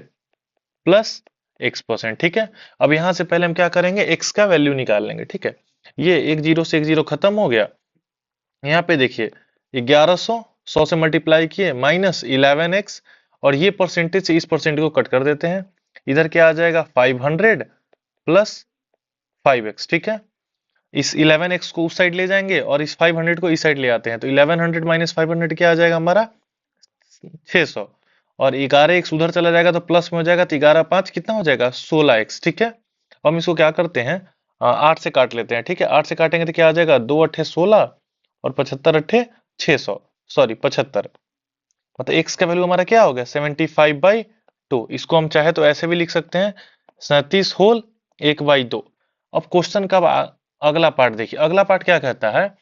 प्लस x%, ठीक है। अब यहां से पहले हम क्या करेंगे, x का वैल्यू निकाल लेंगे, ठीक है। ये एक जीरो से एक जीरो खत्म हो गया, यहाँ पे देखिए 1100, 100 से मल्टीप्लाई किए माइनस 11x, और ये परसेंटेज से इस परसेंट को कट कर देते हैं, इधर क्या आ जाएगा 500 प्लस 5x, ठीक है। इस 11x को उस साइड ले जाएंगे और इस 500 को इस साइड ले आते हैं, तो 1100 माइनस 500 क्या आ जाएगा हमारा 600, और 11x उधर चला जाएगा तो प्लस में हो जाएगा, तो 11 5 कितना हो जाएगा 16x, ठीक है। हम इसको क्या करते हैं, 8 से काट लेते हैं, ठीक है। 8 से काटेंगे तो क्या आ जाएगा, 2 अट्ठे 16 और 75 अट्ठे 600, सॉरी 75, मतलब x का वैल्यू हमारा क्या हो गया 75/2। इसको हम चाहे तो ऐसे भी लिख सकते हैं 37 होल 1/2। अब क्वेश्चन का अगला पार्ट देखिए, अगला पार्ट क्या कहता है,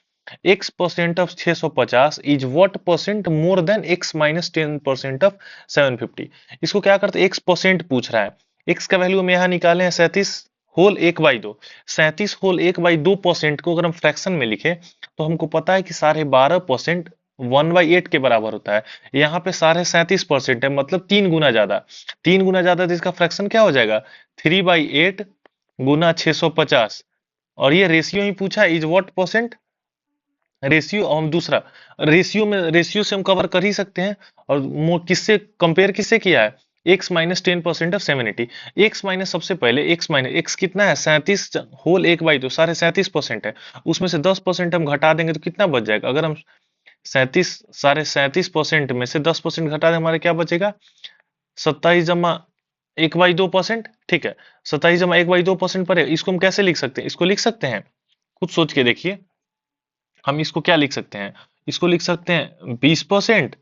x% of 650 is what percent more then x minus 10% of 750। इसको क्या करते, x% पूछ रहा है, x का वैल्यू हम यहाँ निकाले हैं 37 होल 1/2। 37 होल 1/2% को अगर हम फ्रैक्शन में लिखे तो हमको पता है कि 12.5% 1/8 के बराबर होता है। यहाँ पे 37.5% है, मतलब 3 गुना ज्यादा, 3 गुना ज्यादा, तो इसका फ्रैक्शन क्या हो जाएगा 3/8 गुना 650, और ये रेशियो ही पूछा, इज व्हाट परसेंट, रेशियो हम दूसरा, रेशियो में, रेशियो से हम कवर कर ही सकते हैं, और किससे कंपेयर किससे किया है, x minus 10% of 780। x minus, सबसे पहले x माइनस, x कितना है 37 होल 1/2, सारे 37% है, उसमें से 10% हम घटा देंगे तो कितना बच जाएगा, अगर हम 37 सारे 37% में से 10% घटा दें, हमारे क्या बचेगा 27 जमा 1/2%, ठीक है। 27 जमा 1/2% पर है, इसको हम कैसे लिख सकते हैं, इसको लिख सकते हैं, खुद सोच के देखिए, हम इसको क्या लिख सकते हैं, इसको लिख सकते हैं 20%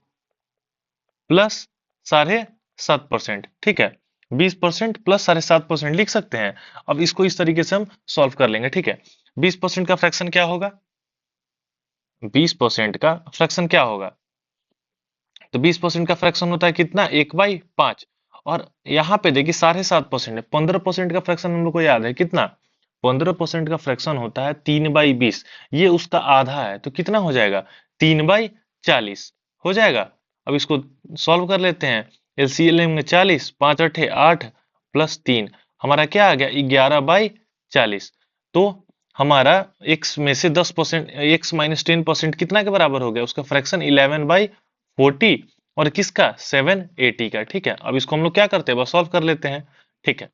प्लस 7.5%, ठीक है। 20% प्लस 7.5% लिख सकते हैं। अब इसको इस तरीके से हम सॉल्व कर लेंगे, ठीक है। 20% का फ्रैक्शन क्या होगा, 20% का फ्रैक्शन क्या होगा, तो 20% का फ्रैक्शन होता है कितना 1/5, और यहाँ पे देखिए 7.5% है, 15% का फ्रैक्शन हम लोग को याद है कितना, 15% का फ्रैक्शन होता है 3/20, ये उसका आधा है, तो कितना हो जाएगा 3/40 हो जाएगा। अब इसको सॉल्व कर लेते हैं, एलसीएम में 40, 5 अठे 8 प्लस 3, हमारा क्या आ गया 11/40। तो हमारा x में से 10%, x माइनस 10% कितना के बराबर हो गया, उसका फ्रैक्शन 11/40, और किसका 780 का, ठीक है। अब इसको हम लोग क्या करते हैं, बस सॉल्व कर लेते हैं, ठीक है।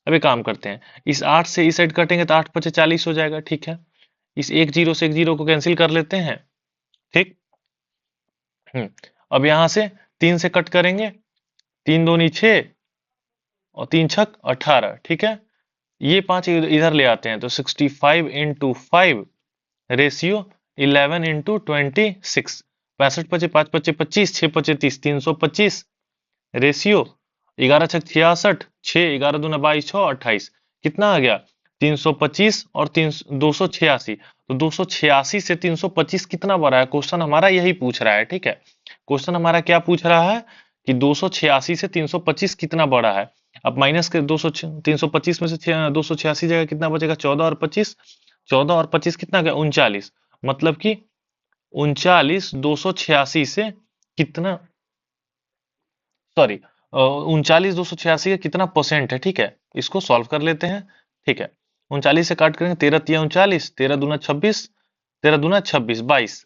अभी काम करते हैं, इस 8 से इस साइड कटेंगे तो 8 पचे 40 हो जाएगा, ठीक है। इस एक जीरो से एक जीरो को कैंसिल कर लेते हैं, ठीक। अब यहां से 3 से कट करेंगे, 3 दूनी 6 और 3 छक 18, ठीक है। ये 5 इधर ले आते हैं तो 65 इंटू 5 रेशियो 11 इंटू 26, 65 पचे 5 पचे 25, 6 पचे 30, 325 रेशियो 11 छक 66, 6 11 दूना 22, 6 28, कितना आ गया 325 और 286, तो 286 से 325 कितना बड़ा है, क्वेश्चन हमारा यही पूछ रहा है, ठीक है। क्वेश्चन हमारा क्या पूछ रहा है कि 286 से 325 कितना बड़ा है। अब माइनस के 325 में से 286 जगह कितना बचेगा 14 और 25, 14 और 25 कितना गया 39, मतलब कि 39 286 से कितना, सॉरी 39 286 का कितना परसेंट है, ठीक है। इसको सॉल्व कर लेते हैं, ठीक है। 39 से काट करेंगे 13 तिया 39, 13 दूना 26, 13 दूना 26 22,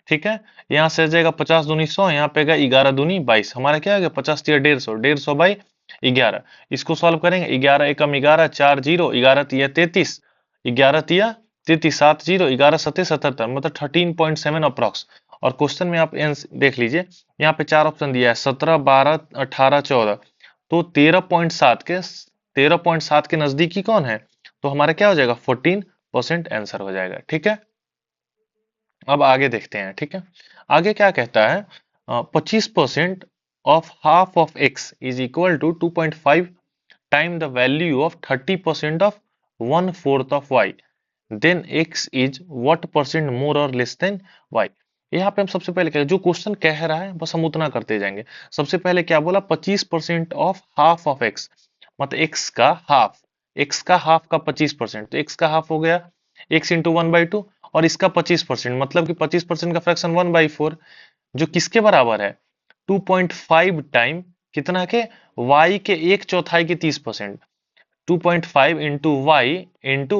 ठीक है। यहाँ से आ जाएगा 50 दूनी 100, यहाँ पे गया 11 दूनी 22, हमारा क्या आ गया 50 तिया 150, 150/11। इसको सॉल्व करेंगे 11 एकम 11, 4 जीरो, 11 तिया 33, 11 तिया 33, 7 जीरो, 11 सत्ते 77, मतलब 13.7 अप्रॉक्स। और क्वेश्चन में आप देख लीजिए, यहाँ पे 4 ऑप्शन दिया है 17 12 18 14, तो 13.7 के नजदीकी कौन है, तो हमारा क्या हो जाएगा 14% आंसर हो जाएगा, ठीक है। अब आगे देखते हैं, ठीक है। आगे क्या कहता है, 25% of half of x is equal to 2.5 time the value of 30% of 1/4 of y, then x is what percent more or less than y। यहाँ पे हम सबसे पहले क्या, जो क्वेश्चन कह रहा है बस हम उतना करते जाएंगे। सबसे पहले क्या बोला, 25% ऑफ हाफ ऑफ एक्स, मतलब एक्स का हाफ का 25%, तो एक्स का हाफ हो गया एक्स इंटू 1/2, और इसका 25% मतलब कि 25% का फ्रैक्शन 1/4, जो किसके बराबर है 2.5 टाइम कितना के, y के 1/4 के 30%। 2.5 इंटू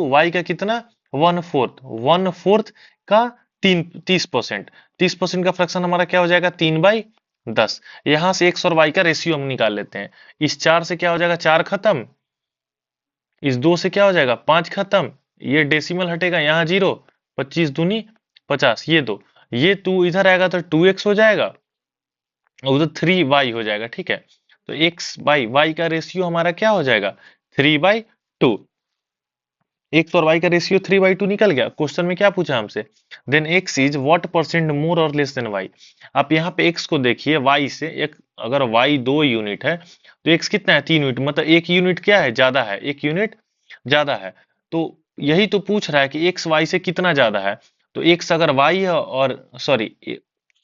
वाई का कितना 1/4 का 30%, 30% का फ्रैक्शन हमारा क्या हो जाएगा 3/10। यहां से x और y का रेशियो हम निकाल लेते हैं। इस 4 से क्या हो जाएगा 4 खत्म, इस 2 से क्या हो जाएगा 5 खत्म, ये डेसिमल हटेगा यहाँ 0, 25 दूनी 50, ये 2, ये 2 इधर आएगा तो 2x हो जाएगा, उधर 3y हो जाएगा। ठीक है, तो x बाई y का रेशियो हमारा क्या हो जाएगा 3/2, एक्स और वाई का रेशियो 3/2 निकल गया। क्वेश्चन में क्या पूछा हमसे, then X is what percent more or less then Y. आप यहाँ पे एक्स को देखिए वाई से, एक अगर वाई 2 यूनिट है तो एक्स कितना है 3 यूनिट, मतलब 1 यूनिट क्या है ज्यादा है, 1 यूनिट ज्यादा है। तो यही तो पूछ रहा है कि एक्स वाई से कितना ज्यादा है, तो एक्स अगर वाई है और सॉरी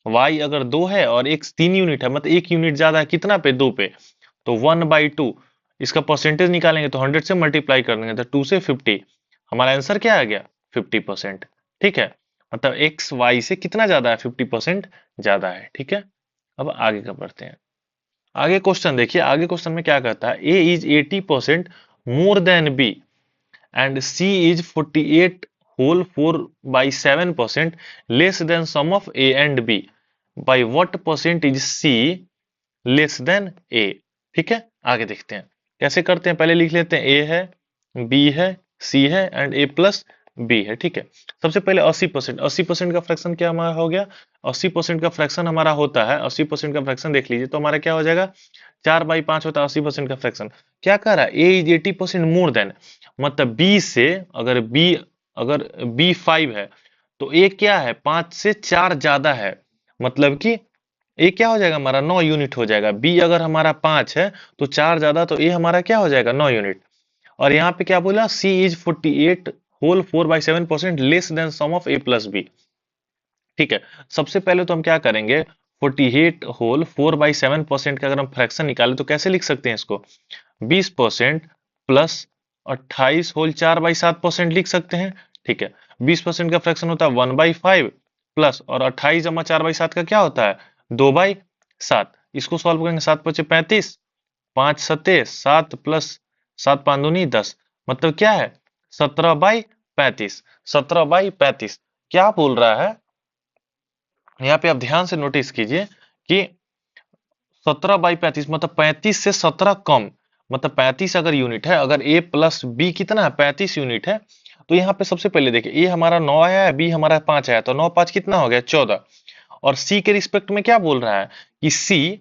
वाई अगर 2 है और एक्स 3 यूनिट है, मतलब 1 यूनिट ज्यादा है कितना पे 2 पे, तो 1/2, इसका परसेंटेज निकालेंगे तो 100 से मल्टीप्लाई कर देंगे तो 2 से 50, हमारा आंसर क्या आ गया 50%। ठीक है, मतलब एक्स वाई से कितना ज्यादा है 50% ज्यादा है। ठीक है, अब आगे का बढ़ते हैं। आगे क्वेश्चन देखिए, आगे क्वेश्चन में क्या कहता है, A is 80% more than B and C is 48 whole 4/7% less than sum of A and B, by what percent is C less than A. ठीक है, आगे देखते हैं कैसे करते हैं। पहले लिख लेते हैं ए है, बी है, सी है एंड ए प्लस बी है। ठीक है, सबसे पहले 80%, 80% का फ्रैक्शन क्या हमारा हो गया, 80% का फ्रैक्शन हमारा होता है, 80% का फ्रैक्शन देख लीजिए तो हमारा क्या हो जाएगा 4/5 होता है 80% का फ्रैक्शन। क्या कह रहा है, ए इज 80% मोर देन, मतलब बी से अगर बी 5 है तो ए क्या है 5 से 4 ज्यादा है, मतलब कि ए क्या हो जाएगा हमारा 9 यूनिट हो जाएगा। बी अगर हमारा 5 है तो 4 ज्यादा, तो ए हमारा क्या हो जाएगा 9 यूनिट। और यहाँ पे क्या बोला, C is 48 whole 4/7% less than sum of A plus B. ठीक है, सबसे पहले तो हम क्या करेंगे, 48 होल 4/7% का अगर हम फ्रैक्शन निकालें तो कैसे लिख सकते हैं इसको, 20% प्लस 28 होल 4/7% लिख सकते हैं। ठीक है, 20% का फ्रैक्शन होता है 1/5 प्लस, और 28 जमा 4/7 का क्या होता है 2/7। इसको सॉल्व करेंगे 7 पचे 35, 5 सत्ते 7 प्लस 7 5 दूनी 10, मतलब क्या है 17/35, 17/35। क्या बोल रहा है यहाँ पे, आप ध्यान से नोटिस कीजिए कि 17/35 मतलब 35 से 17 कम, मतलब 35 अगर यूनिट है, अगर a प्लस बी कितना है 35 यूनिट है, तो यहाँ पे सबसे पहले देखिए a हमारा 9 आया है, b हमारा 5 आया, तो 9 5 कितना हो गया 14। और c के रिस्पेक्ट में क्या बोल रहा है कि c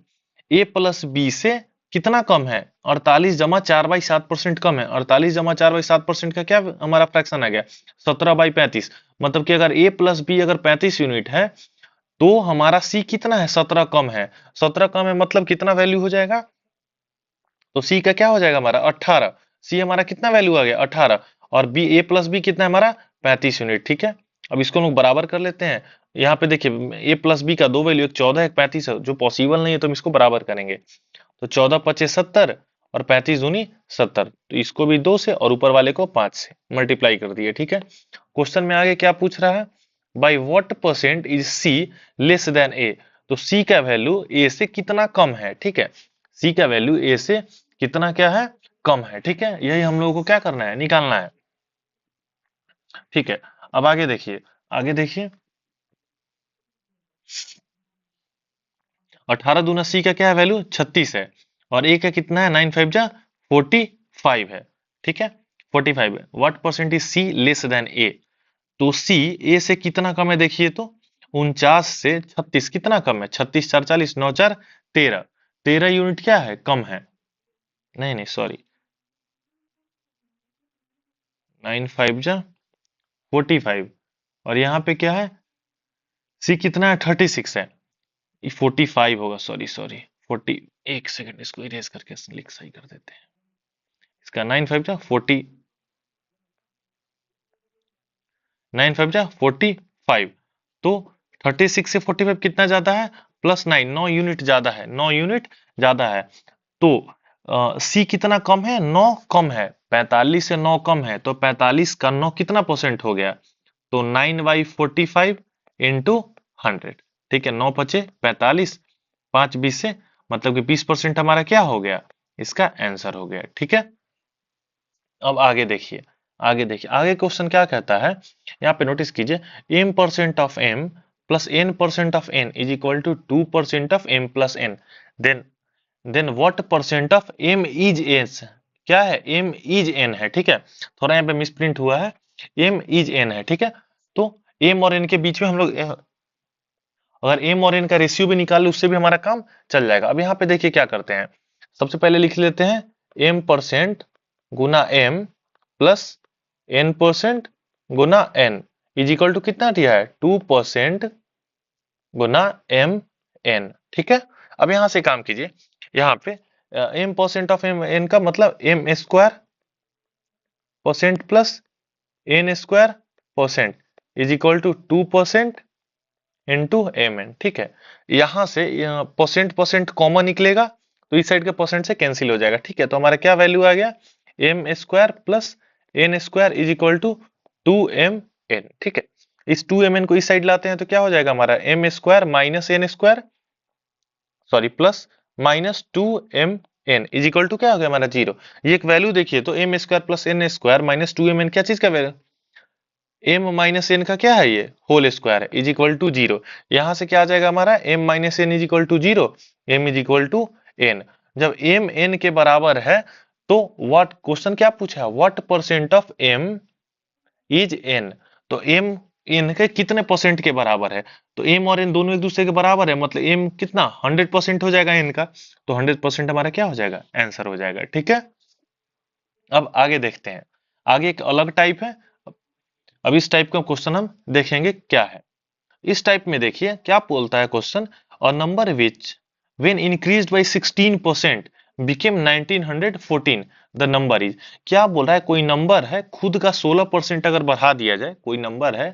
a प्लस बी से कितना कम है, 48 जमा 4/7% कम है, 48 जमा 4/7% का क्या हमारा फ्रैक्शन आ गया 17/35। मतलब कि अगर a प्लस बी अगर 35 यूनिट है तो हमारा सी कितना है 17 कम है, 17 कम है मतलब कितना वैल्यू हो जाएगा, तो सी का क्या हो जाएगा हमारा 18, सी हमारा कितना वैल्यू आ गया 18, और बी ए प्लस बी कितना है हमारा 35 यूनिट। ठीक है, अब इसको हम लोग बराबर कर लेते हैं। यहाँ पे देखिए ए प्लस बी का दो वैल्यू, एक 14 एक 35 है, जो पॉसिबल नहीं है तो हम इसको बराबर करेंगे, तो 14 पचे 70 और 35 दूनी 70, तो इसको भी 2 से और ऊपर वाले को 5 से मल्टीप्लाई कर दिए। ठीक है, क्वेश्चन में आगे क्या पूछ रहा है, by what percent is C less than A, तो सी का वैल्यू ए से कितना कम है। ठीक है, सी का वैल्यू ए से कितना क्या है कम है। ठीक है, यही हम लोगों को क्या करना है निकालना है। ठीक है, अब आगे देखिए, आगे देखिए 18 दूना सी का क्या है वैल्यू 36 है, और ए का कितना है 9 5 जा 45 है। ठीक है, 45 है, what percent is C less than A, तो सी ए से कितना कम है देखिए तो 49 से 36 कितना कम है, 36 4 40 9 4 13, 13 यूनिट क्या है कम है, नहीं नहीं सॉरी 9 5 जा 45, और यहाँ पे क्या है सी कितना है 36 है, ये 45 होगा, सॉरी सॉरी 40, एक सेकंड इसको इरेज करके लिख सही कर देते हैं। इसका 9 5 जा 40, 9 5 जा 45, तो 36 से 45 कितना ज्यादा है, +9, 9 यूनिट ज्यादा है, 9 यूनिट ज्यादा है। तो सी कितना कम है, 9 कम है, 45 से 9 कम है, तो 45 का 9 कितना परसेंट हो गया, तो 9/45 इंटू 100। ठीक है, 9 पचे 45, 5 20 से मतलब कि 20% हमारा क्या हो गया, इसका आंसर हो गया। ठीक है, अब आगे देखिए, आगे देखिए, आगे क्वेश्चन क्या कहता है, यहाँ पे नोटिस कीजिए, m% of m plus n% of n is equal to 2% of m plus n, then what percent of m is n, क्या है, m इज n है। ठीक है, थोड़ा यहाँ पे मिसप्रिंट हुआ है, m इज n है। ठीक है, तो m और n के बीच में हम लोग अगर m और n का रेशियो भी निकाल ले उससे भी हमारा काम चल जाएगा। अब यहाँ पे देखिए क्या करते हैं, सबसे पहले लिख लेते हैं m% गुना m प्लस n% गुना n इज इक्वल टू कितना दिया है, 2% गुना m n। ठीक है, अब यहां से काम कीजिए, यहाँ पे m% ऑफ m n का मतलब m² % plus n² % is equal to 2% into M N. ठीक है, यहां से परसेंट परसेंट कॉमन निकलेगा तो इस साइड के परसेंट से कैंसिल हो जाएगा। ठीक है, तो हमारा क्या वैल्यू आ गया, m² plus n² is equal to 2mn। ठीक है, इस 2mn को इस साइड लाते हैं तो क्या हो जाएगा हमारा, m² minus n², sorry plus minus 2mn is equal to क्या हो गया हमारा 0। ये एक वैल्यू देखिए, तो m² plus n² minus 2mn क्या चीज का वैल्यू, m माइनस n का क्या है, ये होल स्क्वायर है, इज इक्वल टू 0। यहां से क्या आ जाएगा हमारा, m minus n is equal to 0, m is equal to n। जब m n के बराबर है तो व्हाट, क्वेश्चन क्या पूछा है, what percent of m is n, तो m n के कितने परसेंट के बराबर है, तो m और n दोनों एक दूसरे के बराबर है, मतलब m कितना 100% हो जाएगा n का, तो 100% हमारा क्या हो जाएगा, आंसर हो जाएगा। ठीक है, अब आगे देखते हैं, आगे एक अलग टाइप है। अब इस टाइप का क्वेश्चन हम देखेंगे क्या है। इस टाइप में देखिए क्या बोलता है question, a number which when increased by 16% became 1914, the number is, क्या बोल रहा है, कोई नंबर है खुद का 16% अगर बढ़ा दिया जाए, कोई नंबर है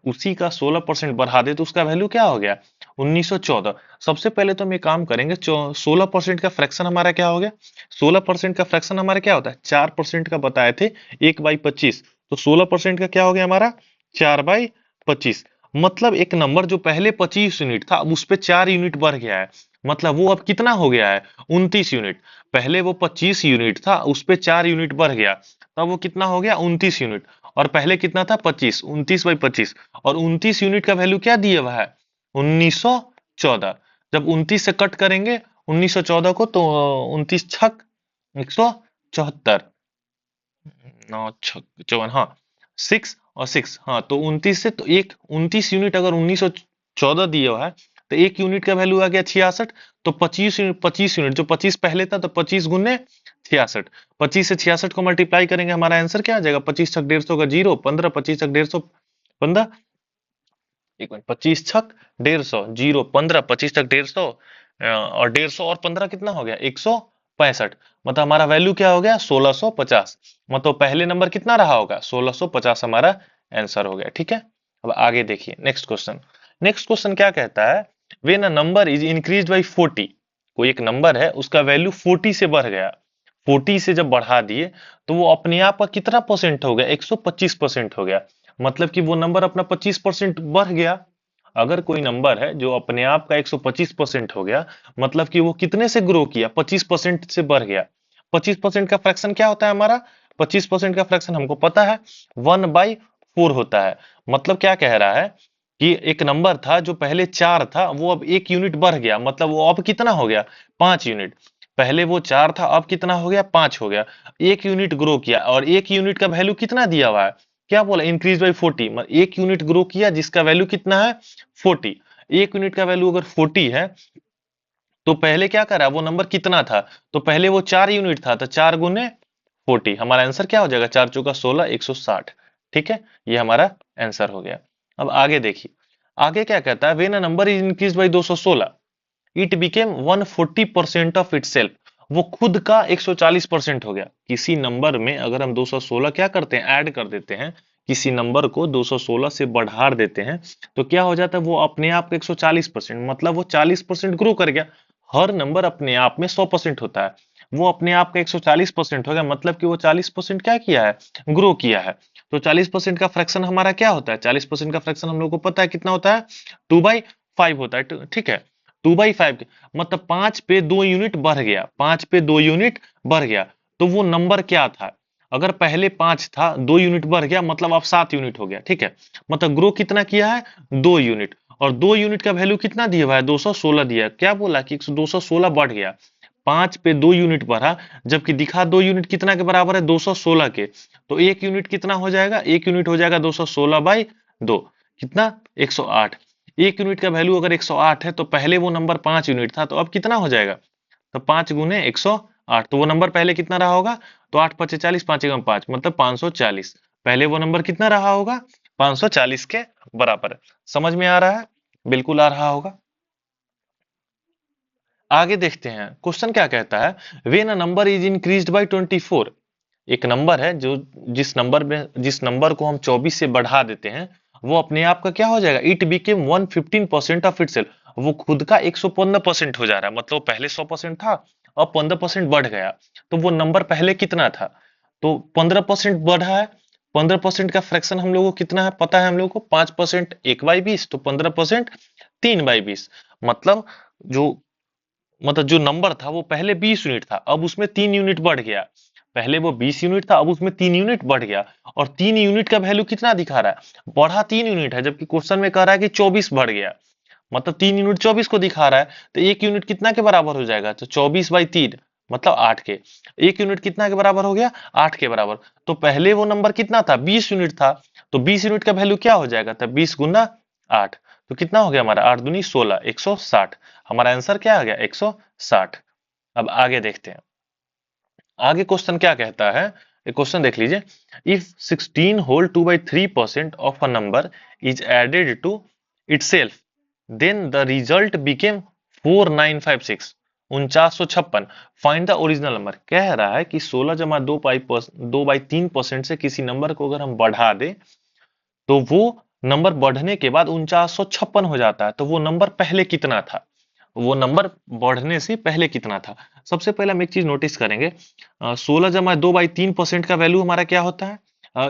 उसी का 16% बढ़ा दे तो उसका वैल्यू क्या हो गया, 1914। सबसे पहले तो हम ये काम करेंगे, 16% का फ्रैक्शन हमारा क्या हो गया, 16% का फ्रैक्शन हमारा क्या होता है, 4% का बताए थे 1/25, तो 16% का क्या हो गया हमारा 4/25, मतलब एक नंबर जो पहले 25 यूनिट था अब उस पे 4 यूनिट बढ़ गया है, मतलब वो अब कितना हो गया है 29 यूनिट। पहले वो 25 यूनिट था उस पे 4 यूनिट बढ़ गया, तब वो कितना हो गया 29 यूनिट, और पहले कितना था 25, 29/25, और 29 यूनिट का वैल्यू क्या दिया हुआ है 1914। जब 29 से कट करेंगे 1914 को तो 29 छक 174, 9 छक 54, हाँ 6 और 6, हाँ तो 29 से तो एक 29 यूनिट अगर 1914 दिया हुआ है तो एक यूनिट का वैल्यू आ गया 66, तो 25 यूनिट जो 25 पहले था तो 25 गुने 66, 25 से 66 को मल्टीप्लाई करेंगे हमारा आंसर क्या आ जाएगा, 25 छक 150 का 0, 15, 25 छक 150, 15, एक मिनट, 25 छक 150, 0 15, 25 छक 150, और 150 और 15 कितना हो गया 165, मतलब हमारा वैल्यू क्या हो गया 1650, मतलब पहले नंबर कितना रहा होगा 1650 हमारा आंसर हो गया। ठीक है, अब आगे देखिए नेक्स्ट क्वेश्चन, नेक्स्ट क्वेश्चन क्या कहता है, when a number is increased bye 40, कोई एक नंबर है उसका वैल्यू 40 से बढ़ गया, 40 से जब बढ़ा दिए तो वो अपने आप का कितना परसेंट हो गया 125% हो गया, मतलब कि वो नंबर अपना 25% बढ़ गया। अगर कोई नंबर है जो अपने आप का 125% हो गया, मतलब कि वो कितने से ग्रो किया 25% से बढ़ गया। 25% का फ्रैक्शन क्या होता है हमारा, 25% का फ्रैक्शन हमको पता है 1/4 होता है। मतलब क्या कह रहा है कि एक नंबर था जो पहले 4 था वो अब 1 यूनिट बढ़ गया, मतलब वो अब कितना हो गया 5 यूनिट, पहले वो 4 था अब कितना हो गया 5 हो गया, 1 यूनिट ग्रो किया, और 1 यूनिट का वैल्यू कितना दिया हुआ है, क्या बोला इंक्रीज बाई 40, 1 यूनिट ग्रो किया जिसका वैल्यू कितना है 40, 1 यूनिट का वैल्यू अगर 40 है तो पहले क्या करा वो नंबर कितना था, तो पहले वो 4 यूनिट था तो 4 गुने 40, हमारा आंसर क्या हो जाएगा 4 चौका 16, 160। ठीक है, ये हमारा आंसर हो गया। अब आगे देखिए, आगे क्या कहता है, when a number is increase by 216, it became 140% of itself, वो खुद का 140% हो गया। किसी नंबर में अगर हम 216 क्या करते हैं, ऐड कर देते हैं, किसी नंबर को 216 से बढ़ा देते हैं, तो क्या हो जाता है, वो अपने आप 140%, मतलब वो 40% ग्रो कर गया। हर नंबर अपने आप में 100% होता है, वो अपने आप का 140% हो गया, मतलब कि वो 40% क्या किया है, ग्रो किया है। तो 40% का फ्रैक्शन हमारा क्या होता है, 40% का फ्रैक्शन हम लोग को पता है कितना होता है, 2/5 होता है, ठीक है। 2/5 मतलब 5 पे 2 यूनिट बढ़ गया, 5 पे 2 यूनिट बढ़ गया। तो वो नंबर क्या था, अगर पहले 5 था, 2 यूनिट बढ़ गया, मतलब अब 7 यूनिट हो गया, ठीक है। मतलब ग्रो कितना किया है, 2 यूनिट। और 2 यूनिट का वैल्यू कितना दिया हुआ है, 216 दिया है। क्या बोला कि 216 बढ़ गया, 5 पे 2 यूनिट बढ़ा, जबकि दिखा 2 यूनिट कितना के बराबर है, 216 के। तो 1 यूनिट कितना हो जाएगा, 1 यूनिट हो जाएगा 216/2, कितना, 108। 1 यूनिट का वैल्यू अगर 108 है, तो पहले वो नंबर 5 यूनिट था, तो अब कितना हो जाएगा, तो 5 × 108, तो वो नंबर पहले कितना रहा होगा, तो 8×5 = 40, 5 × 5 मतलब 540। पहले वो नंबर कितना रहा होगा, 540 के बराबर। समझ में आ रहा है, बिल्कुल आ रहा होगा। आगे देखते हैं क्वेश्चन क्या कहता है, when a number is increased bye 24, एक नंबर है जो, जिस नंबर को हम 24 से बढ़ा देते हैं, वो अपने आप का क्या हो जाएगा, इट बिकेम 115% ऑफ इटसेल्फ, वो खुद का 115% हो जा रहा है, मतलब वो पहले 100% था, अब 15% बढ़ गया। तो वो नंबर पहले कितना था, तो 15% बढ़ा है। 15% का फ्रैक्शन हम लोगों को कितना है पता है, हम लोगों को 5% 1/20, तो 15% 3/20, मतलब जो जो नंबर था वो पहले 20 यूनिट था, अब उसमें 3 यूनिट बढ़ गया। पहले वो 20 यूनिट था, अब उसमें 3 यूनिट बढ़ गया। और 3 यूनिट का वैल्यू कितना दिखा रहा है, बढ़ा 3 यूनिट है, जबकि क्वेश्चन में कह रहा है कि 24 बढ़ गया, मतलब 3 यूनिट 24 को दिखा रहा है। तो 1 यूनिट कितना के बराबर हो जाएगा, तो 24/3 मतलब 8 के। 1 यूनिट कितना के बराबर हो गया, 8 के बराबर। तो पहले वो नंबर कितना था, 20 यूनिट था, तो 20 यूनिट का वैल्यू क्या हो जाएगा, तब 20 × 8, तो कितना हो गया हमारा, 8 दूनी 16, 160। हमारा आंसर क्या आ गया, 160। अब आगे देखते हैं, आगे क्वेश्चन क्या कहता है, एक क्वेश्चन देख लीजिए। If 16 whole 2/3% of a number is added to itself, then the result became 4956, 4956। Find the original number. कह रहा है कि 16 जमा 2/3% से किसी नंबर को अगर हम बढ़ा दे, तो वो नंबर बढ़ने के बाद 4956 हो जाता है, तो वो नंबर पहले कितना था, वो नंबर बढ़ने से पहले कितना था। सबसे पहले हम एक चीज नोटिस करेंगे, 16 जमा 2/3% का वैल्यू हमारा क्या होता है,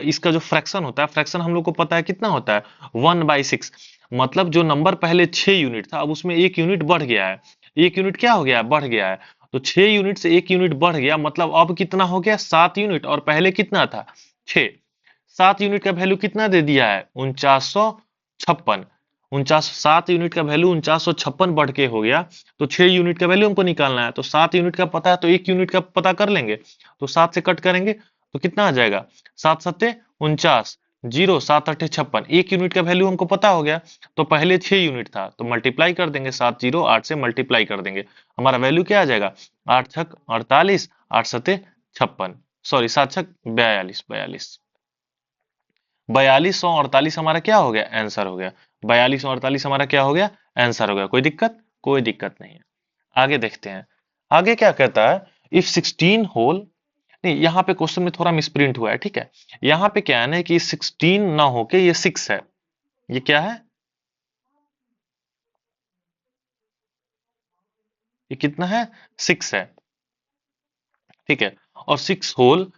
इसका जो फ्रैक्शन होता है, फ्रैक्शन हम लोग को पता है कितना होता है, 1/6। मतलब जो नंबर पहले 6 यूनिट था, अब उसमें 1 यूनिट बढ़ गया है। 1 यूनिट क्या हो गया, बढ़ गया है। तो 6 यूनिट से 1 यूनिट बढ़ गया, मतलब अब कितना हो गया, 7 यूनिट, और पहले कितना था, 6। 7 यूनिट का वैल्यू कितना दे दिया है, 4956। 7 यूनिट का वैल्यू 4956 बढ़ के हो गया। तो 6 यूनिट का वैल्यू हमको निकालना है, तो 7 यूनिट का पता है, तो 1 यूनिट का पता कर लेंगे। तो 7 से कट करेंगे तो कितना आ जाएगा, 7×7 = 49, 0, 7×8 = 56। 1 यूनिट का वैल्यू हमको पता हो गया, तो पहले 6 यूनिट था, तो मल्टीप्लाई कर देंगे, 7 0 8 से मल्टीप्लाई कर देंगे, हमारा वैल्यू क्या आ जाएगा, 8×6 = 48, 8×7 = 56, सॉरी 7×6 = 42, 42। 4248 हमारा क्या हो गया, आंसर हो गया। 4248 हमारा क्या हो गया, आंसर हो गया। कोई दिक्कत, कोई दिक्कत नहीं है। आगे देखते हैं, आगे क्या कहता है, इफ 16 होल, नहीं यहाँ पे क्वेश्चन में थोड़ा मिसप्रिंट हुआ है, ठीक है। यहाँ पे क्या है ना कि 16 ना होके ये 6 है, ये क्या है, ये कितना है, 6 है, ठीक है। और 6 होल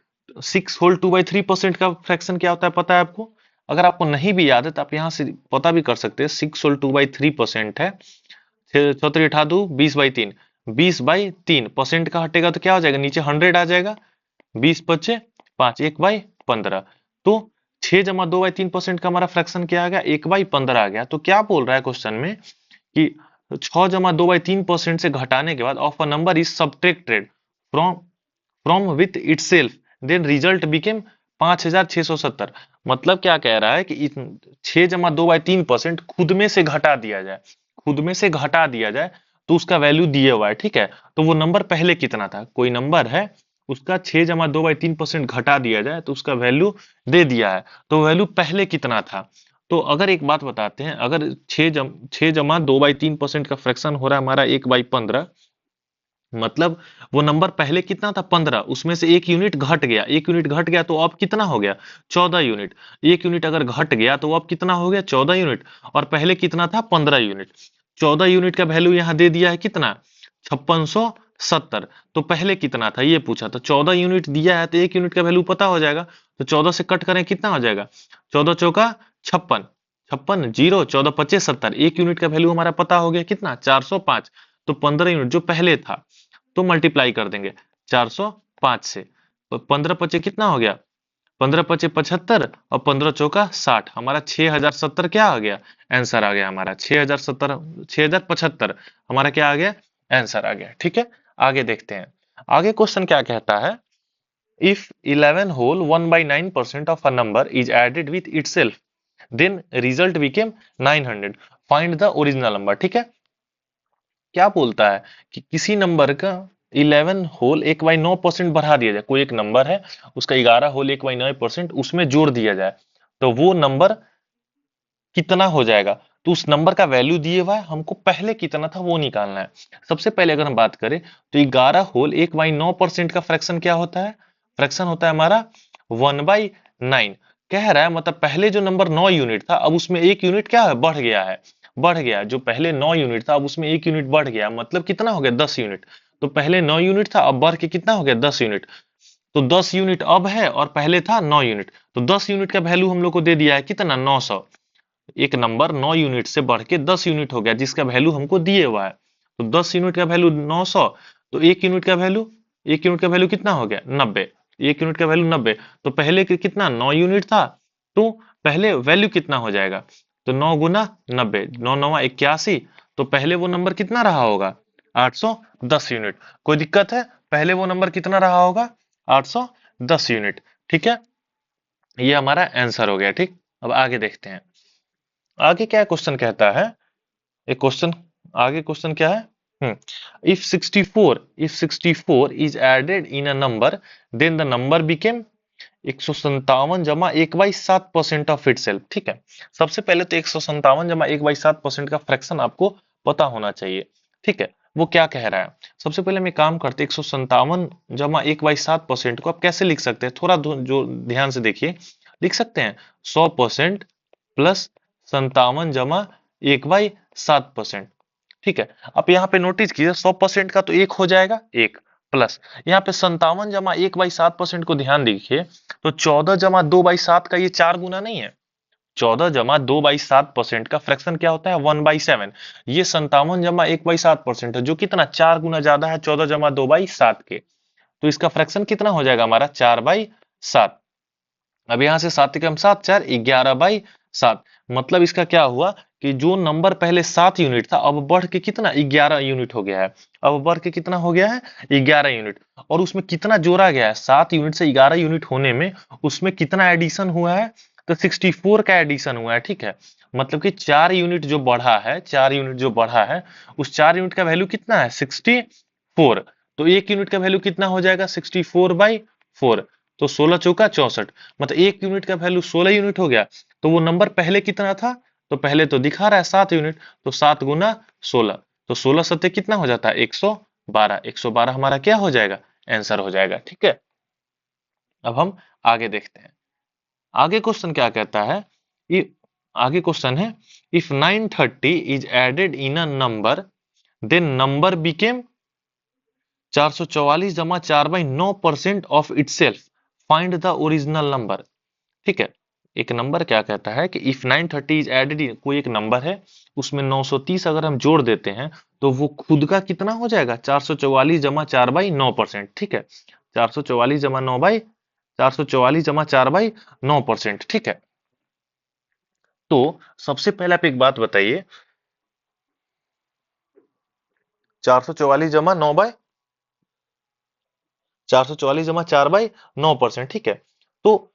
2/3% का फ्रैक्शन क्या होता है पता है आपको, अगर आपको नहीं भी याद है तो आप यहाँ से पता भी कर सकते हैं। 6 होल 2/3% है, छतरी उठा दू 20/3, 20/3% का हटेगा तो क्या हो जाएगा, नीचे 100 आ जाएगा, 20 × 5 1/15। तो 6 जमा 2/3% का हमारा फ्रैक्शन क्या आ गया, 1/15 आ गया। तो क्या बोल रहा है क्वेश्चन में कि 6 जमा 2/3% से घटाने के बाद of a number is subtracted from from with itself, then result became 5670। मतलब क्या कह रहा है कि 6 जमा 2/3% खुद में से घटा दिया जाए, खुद में से घटा दिया जाए, तो उसका वैल्यू दिया हुआ है, ठीक है। तो वो नंबर पहले कितना था, कोई नंबर है, उसका 6 जमा 2/3% घटा दिया जाए, तो उसका वैल्यू दे दिया है, तो वैल्यू पहले कितना था। तो अगर एक बात बताते हैं, अगर 6 जमा 2/3% का फ्रैक्शन हो रहा है हमारा 1/15, मतलब वो नंबर पहले कितना था 15, उसमें से 1 यूनिट घट गया, 1 यूनिट घट गया तो अब कितना हो गया 14 यूनिट। 1 यूनिट अगर घट गया तो अब कितना हो गया 14 यूनिट, और पहले कितना था 15 यूनिट। 14 यूनिट का वैल्यू यहाँ दे दिया है कितना 5670। तो पहले कितना था ये पूछा, तो 14 यूनिट दिया है तो 1 यूनिट का वैल्यू पता हो जाएगा। तो 14 से कट करें कितना हो जाएगा, 14 चौका 56, 56 जीरो 14 पच्चीस 70, 1 यूनिट का वैल्यू हमारा पता हो गया कितना 405। तो 15 यूनिट जो पहले था तो मल्टीप्लाई कर देंगे 405 से, तो 15 पचे कितना हो गया 15 पचे 75 और 15 चौका 60, हमारा 6070 क्या आ गया आंसर आ गया हमारा 6070, 6075 हमारा क्या आ गया आंसर आ गया। ठीक है, आगे देखते हैं। आगे क्वेश्चन क्या कहता है, if 11 whole 1/9% of a number is added with itself then result became 900, find the original number. ठीक है, क्या बोलता है कि किसी नंबर का 11 होल 1/9% बढ़ा दिया जाए, कोई एक नंबर है उसका 11 होल 1/9% उसमें जोड़ दिया जाए तो वो नंबर कितना हो जाएगा। तो उस नंबर का वैल्यू दिए हुआ है, हमको पहले कितना था वो निकालना है। सबसे पहले अगर हम बात करें तो 11 होल 1/9% का फ्रैक्शन क्या होता है, फ्रैक्शन होता है हमारा 1/9। कह रहा है मतलब पहले जो नंबर 9 यूनिट था अब उसमें 1 यूनिट क्या है बढ़ गया है, बढ़ गया। जो पहले 9 यूनिट था अब उसमें 1 यूनिट बढ़ गया, मतलब कितना हो गया 10 यूनिट। तो पहले 9 यूनिट था अब बढ़ के कितना हो गया 10 यूनिट। तो 10 यूनिट अब है और पहले था 9 यूनिट, तो 10 यूनिट का वैल्यू हम लोग को दे दिया है कितना 900। एक नंबर 9 यूनिट से बढ़ के 10 यूनिट हो गया जिसका वैल्यू हमको दिए हुआ है। तो 10 यूनिट का वैल्यू 900, तो 1 यूनिट का वैल्यू कितना हो गया 90। 1 यूनिट का वैल्यू 90, तो पहले कितना 9 यूनिट था, तो पहले वैल्यू कितना हो जाएगा, तो 9 गुना 90, 9 9 81, तो पहले वो नंबर कितना रहा होगा 810 यूनिट। कोई दिक्कत है, पहले वो नंबर कितना रहा होगा 810 यूनिट। ठीक है, ये हमारा आंसर हो गया। ठीक, अब आगे देखते हैं। आगे क्या क्वेश्चन कहता है, एक क्वेश्चन, आगे क्वेश्चन क्या है, if 64 is added in a number then the number became 157 जमा 1/7% ऑफ इट सेल्फ। ठीक है, सबसे पहले तो 157 जमा 1/7% का फ्रैक्शन आपको पता होना चाहिए। ठीक है, वो क्या कह रहा है, सबसे पहले हम एक काम करते हैं, 157 जमा 1/7% को आप कैसे लिख सकते हैं, थोड़ा जो ध्यान से देखिए, लिख सकते हैं 100% प्लस 57 जमा 1/7%। ठीक है, आप यहाँ पे नोटिस कीजिए 100% का तो एक हो जाएगा एक, प्लस यहाँ पे 57 जमा 1/7% को ध्यान देखिए, तो 14 जमा 2/7 का ये 4 गुना नहीं है। 14 जमा 2/7% का फ्रैक्शन क्या होता है 1/7। ये 57 जमा 1/7% है जो कितना 4 गुना ज्यादा है 14 जमा 2/7 के। तो इसका फ्रैक्शन कितना हो जाएगा हमारा 4/7। अब यहां से 7 के हम 7 4 11/7, मतलब इसका क्या हुआ कि जो नंबर पहले 7 यूनिट था अब बढ़ के कितना 11 यूनिट हो गया है। अब बढ़ के कितना हो गया है 11 यूनिट, और उसमें कितना जोड़ा गया है 7 यूनिट से 11 यूनिट होने में उसमें कितना एडिशन हुआ है, तो 64 का एडिशन हुआ है। ठीक है, मतलब कि 4 यूनिट जो बढ़ा है, 4 यूनिट जो बढ़ा है उस 4 यूनिट का वैल्यू कितना है 64। तो 1 यूनिट का वैल्यू कितना हो जाएगा 64/4, तो 16 चौका 64, मतलब 1 यूनिट का वैल्यू 16 यूनिट हो गया। तो वो नंबर पहले कितना था, तो पहले तो दिखा रहा है 7 यूनिट, तो 7 गुना 16, तो 16 सत्ते कितना हो जाता है 112। 112 हमारा क्या हो जाएगा आंसर हो जाएगा। ठीक है, अब हम आगे देखते हैं। आगे क्वेश्चन क्या कहता है, ये आगे क्वेश्चन है, if 930 is added in a number then number became 444 जमा 4/9% of itself, find the original number. ठीक है, एक नंबर क्या कहता है कि इफ 930 इज एडेड, कोई एक नंबर है उसमें 930 अगर हम जोड़ देते हैं तो वो खुद का कितना हो जाएगा 444 जमा 4/9%। ठीक है, 444 जमा 4/9%। ठीक है, तो सबसे पहले आप एक बात बताइए, 444 जमा 4/9%। ठीक है, तो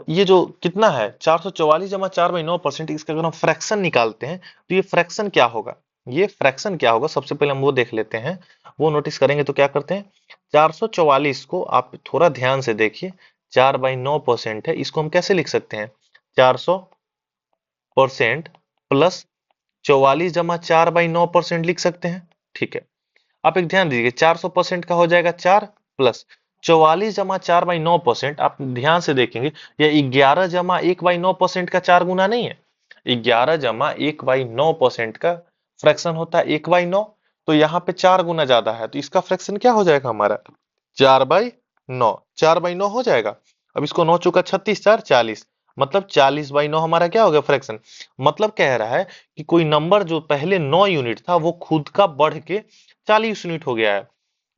ये जो कितना है 444 जमा 4/9%, इसका अगर हम फ्रैक्शन निकालते हैं तो ये फ्रैक्शन क्या होगा, ये फ्रैक्शन क्या होगा सबसे पहले हम वो देख लेते हैं। वो नोटिस करेंगे तो क्या करते हैं, 444 को आप थोड़ा ध्यान से देखिए, 4/9% है, इसको हम कैसे लिख सकते हैं 400 परसेंट प्लस 44 जमा 4/9% लिख सकते हैं। ठीक है, आप एक ध्यान दीजिए, 400% का हो जाएगा 4 प्लस 44 जमा 4/9%। आप ध्यान से देखेंगे ये 11 जमा 1/9% का 4 गुना नहीं है। 11 जमा 1/9% का फ्रैक्शन होता है 1/9। तो यहाँ पे 4 गुना ज्यादा है, तो इसका फ्रैक्शन क्या हो जाएगा हमारा 4/9। 4/9 हो जाएगा। अब इसको 9 चौका 36, 4 40, मतलब 40/9 हमारा क्या हो गया फ्रैक्शन। मतलब कह रहा है कि कोई नंबर जो पहले 9 यूनिट था वो खुद का बढ़ के 40 यूनिट हो गया है।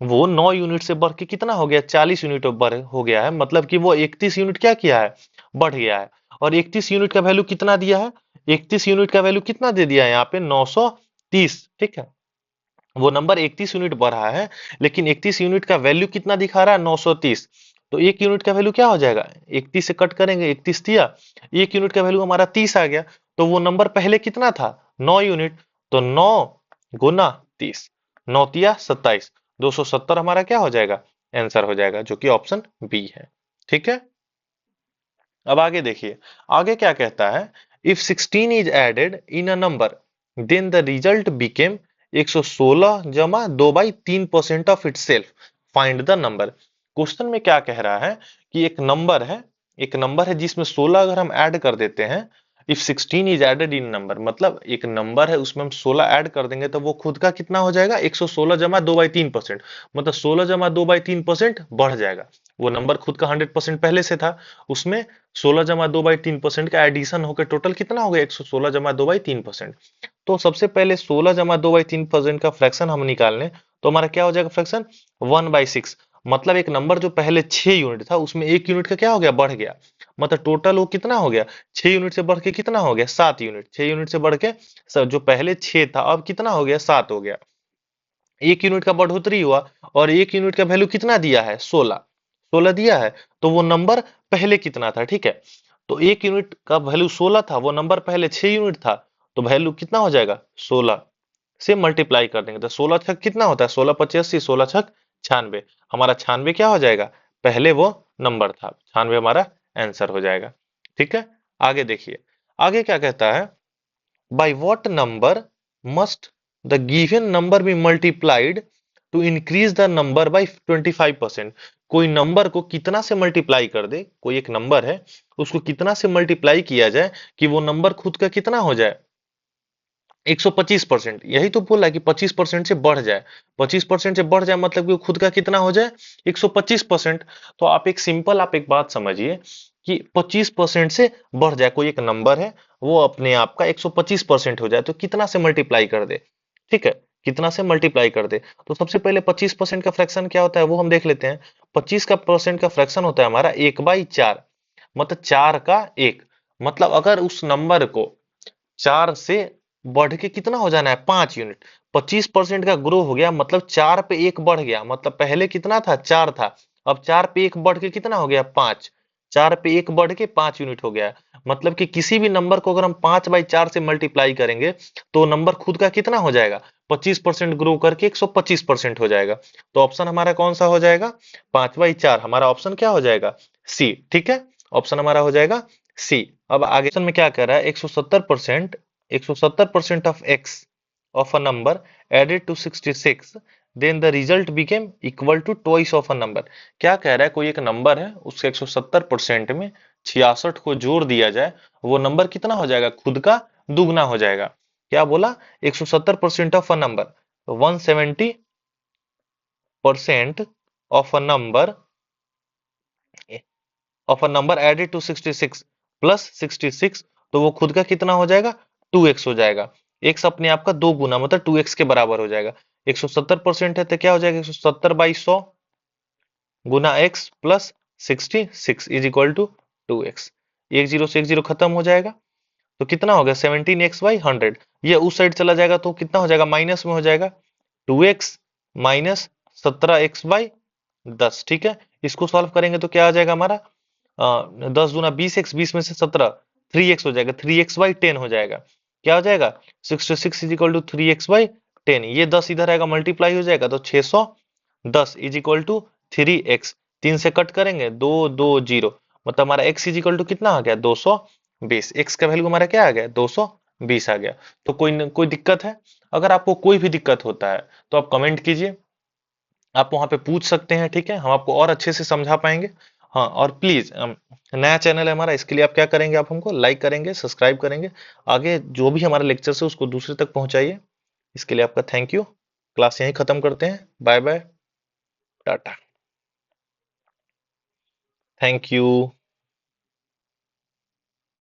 वो 9 यूनिट से बढ़ के कितना हो गया 40 यूनिट बढ़ हो गया है, मतलब कि वो 31 यूनिट क्या किया है बढ़ गया है। और 31 यूनिट का वैल्यू कितना दिया है, 31 यूनिट का वैल्यू कितना दे दिया है यहाँ पे 930। ठीक है, वो नंबर 31 यूनिट बढ़ा है, लेकिन 31 यूनिट का वैल्यू कितना दिखा रहा है 930। तो एक यूनिट का वैल्यू क्या हो जाएगा, 31 से कट करेंगे 31 दिया, एक यूनिट का वैल्यू हमारा 30 आ गया। तो वो नंबर पहले कितना था 9 यूनिट, तो 9 गुना 30, 9 तिया 27, 270 हमारा क्या हो जाएगा आंसर हो जाएगा, जो कि ऑप्शन बी है। ठीक है, अब आगे देखिए, आगे क्या कहता है, if 16 is added in a number then the result became 116 जमा 2/3% of itself, find the number. Question में क्या कह रहा है कि एक नंबर है जिसमें 16 अगर हम ऐड कर देते हैं, if 16 is added in number, मतलब एक नंबर है उसमें हम 16 ऐड कर देंगे तो वो खुद का कितना हो जाएगा 116 जमा 2/3%, मतलब 16 जमा 2/3% बढ़ जाएगा। वो नंबर खुद का 100% पहले से था, उसमें 16 जमा 2/3% का एडिशन होकर टोटल कितना हो गया 116 जमा 2/3%। तो सबसे पहले 16 जमा 2/3% का फ्रैक्शन हम निकाल लें, तो हमारा क्या हो जाएगा फ्रैक्शन 1/6। मतलब एक नंबर जो पहले 6 यूनिट था उसमें 1 यूनिट का क्या हो गया बढ़ गया, मतलब टोटल वो कितना हो गया 6 यूनिट से बढ़ के कितना हो गया 7 यूनिट, 6 यूनिट से बढ़ के जो पहले 6 था अब कितना हो गया 7 हो गया। 1 यूनिट का बढ़ोतरी हुआ, और 1 यूनिट का वैल्यू कितना दिया है 16, 16 दिया है। तो वो नंबर पहले कितना था, ठीक है, तो 1 यूनिट का वैल्यू 16 था, वो नंबर पहले 6 यूनिट था, तो वैल्यू कितना हो जाएगा 16 से मल्टीप्लाई कर देंगे तो 16 छक कितना होता है 16 पच्चीस 80, 16 छक 96, हमारा 96 क्या हो जाएगा पहले वो नंबर था, 96 हमारा आंसर हो जाएगा। ठीक है, आगे देखिए, आगे क्या कहता है, by what number must the given number be multiplied to increase the number by 25%। कोई नंबर को कितना से मल्टीप्लाई कर दे, कोई एक नंबर है उसको कितना से मल्टीप्लाई किया जाए कि वो नंबर खुद का कितना हो जाए 125%। यही तो बोला कि 25% से बढ़ जाए, 25% से बढ़ जाए मतलब कि वो खुद का कितना हो जाए 125%। तो आप एक सिंपल आप एक बात समझिए कि 25% से बढ़ जाए, कोई एक नंबर है वो अपने आप का 125% हो जाए तो कितना से मल्टीप्लाई कर दे। ठीक है, कितना से मल्टीप्लाई कर दे, तो सबसे पहले 25% का फ्रैक्शन क्या होता है वो हम देख लेते हैं। 25 का परसेंट का फ्रैक्शन होता है हमारा 1/4, मतलब 4 का 1। मतलब अगर उस नंबर को 4 से बढ़ के कितना हो जाना है 5 यूनिट, 25% का ग्रो हो गया मतलब 4 पे 1 बढ़ गया, मतलब पहले कितना था 4 था, अब 4 पे 1 बढ़ के कितना हो गया 5, 4 पे 1 बढ़ के 5 यूनिट हो गया। मतलब कि किसी भी नंबर को अगर हम 5/4 से मल्टीप्लाई करेंगे तो नंबर खुद का कितना हो जाएगा 25% ग्रो करके 125% हो जाएगा। तो ऑप्शन हमारा कौन सा हो जाएगा 5/4, हमारा ऑप्शन क्या हो जाएगा सी। ठीक है, ऑप्शन हमारा हो जाएगा सी। अब आगे ऑप्शन में क्या कर रहा है 170% of x of a number added to 66 then the result became equal to twice of a number। क्या कह रहा है, कोई एक नंबर है उसके 170% में 66 को जोड़ दिया जाए, वो नंबर कितना हो जाएगा खुद का दुगना हो जाएगा। क्या बोला 170% of a number, 170% of a number added to 66 plus 66, तो वो खुद का कितना हो जाएगा 2x हो जाएगा। x अपने आप का दो गुना मतलब 2x के बराबर हो जाएगा। 170% है तो क्या हो जाएगा 170/100 गुना x plus 66 is equal to 2x। एक जीरो से एक जीरो खत्म हो जाएगा, तो कितना हो गया 17x/100। ये उस साइड चला जाएगा तो कितना हो जाएगा माइनस में हो जाएगा 2x माइनस 17x/10। ठीक है, इसको सॉल्व करेंगे तो क्या आ जाएगा हमारा 10 दूना 20x, 20 में से 17 3x हो जाएगा, 3x/10 हो जाएगा। क्या हो जाएगा 66 इज इक्वल टू 3x/10। ये 10 इधर आएगा मल्टीप्लाई हो जाएगा तो 610 इज इक्वल टू 3x। 3 से कट करेंगे 2 2 0, मतलब हमारा x इज इक्वल टू कितना आ गया 200 20, x का वैल्यू हमारा क्या आ गया, 220 आ गया। तो कोई दिक्कत है? अगर आपको कोई भी दिक्कत होता है तो आप कमेंट कीजिए, आप वहां पे पूछ सकते हैं, ठीक है, हम आपको और अच्छे से समझा पाएंगे। हाँ, और प्लीज नया चैनल है हमारा, इसके लिए आप क्या करेंगे, आप हमको लाइक करेंगे, सब्सक्राइब करेंगे, आगे जो भी हमारा लेक्चर है उसको दूसरे तक पहुंचाइए। इसके लिए आपका थैंक यू। क्लास यहीं खत्म करते हैं, bye bye, tata, thank you.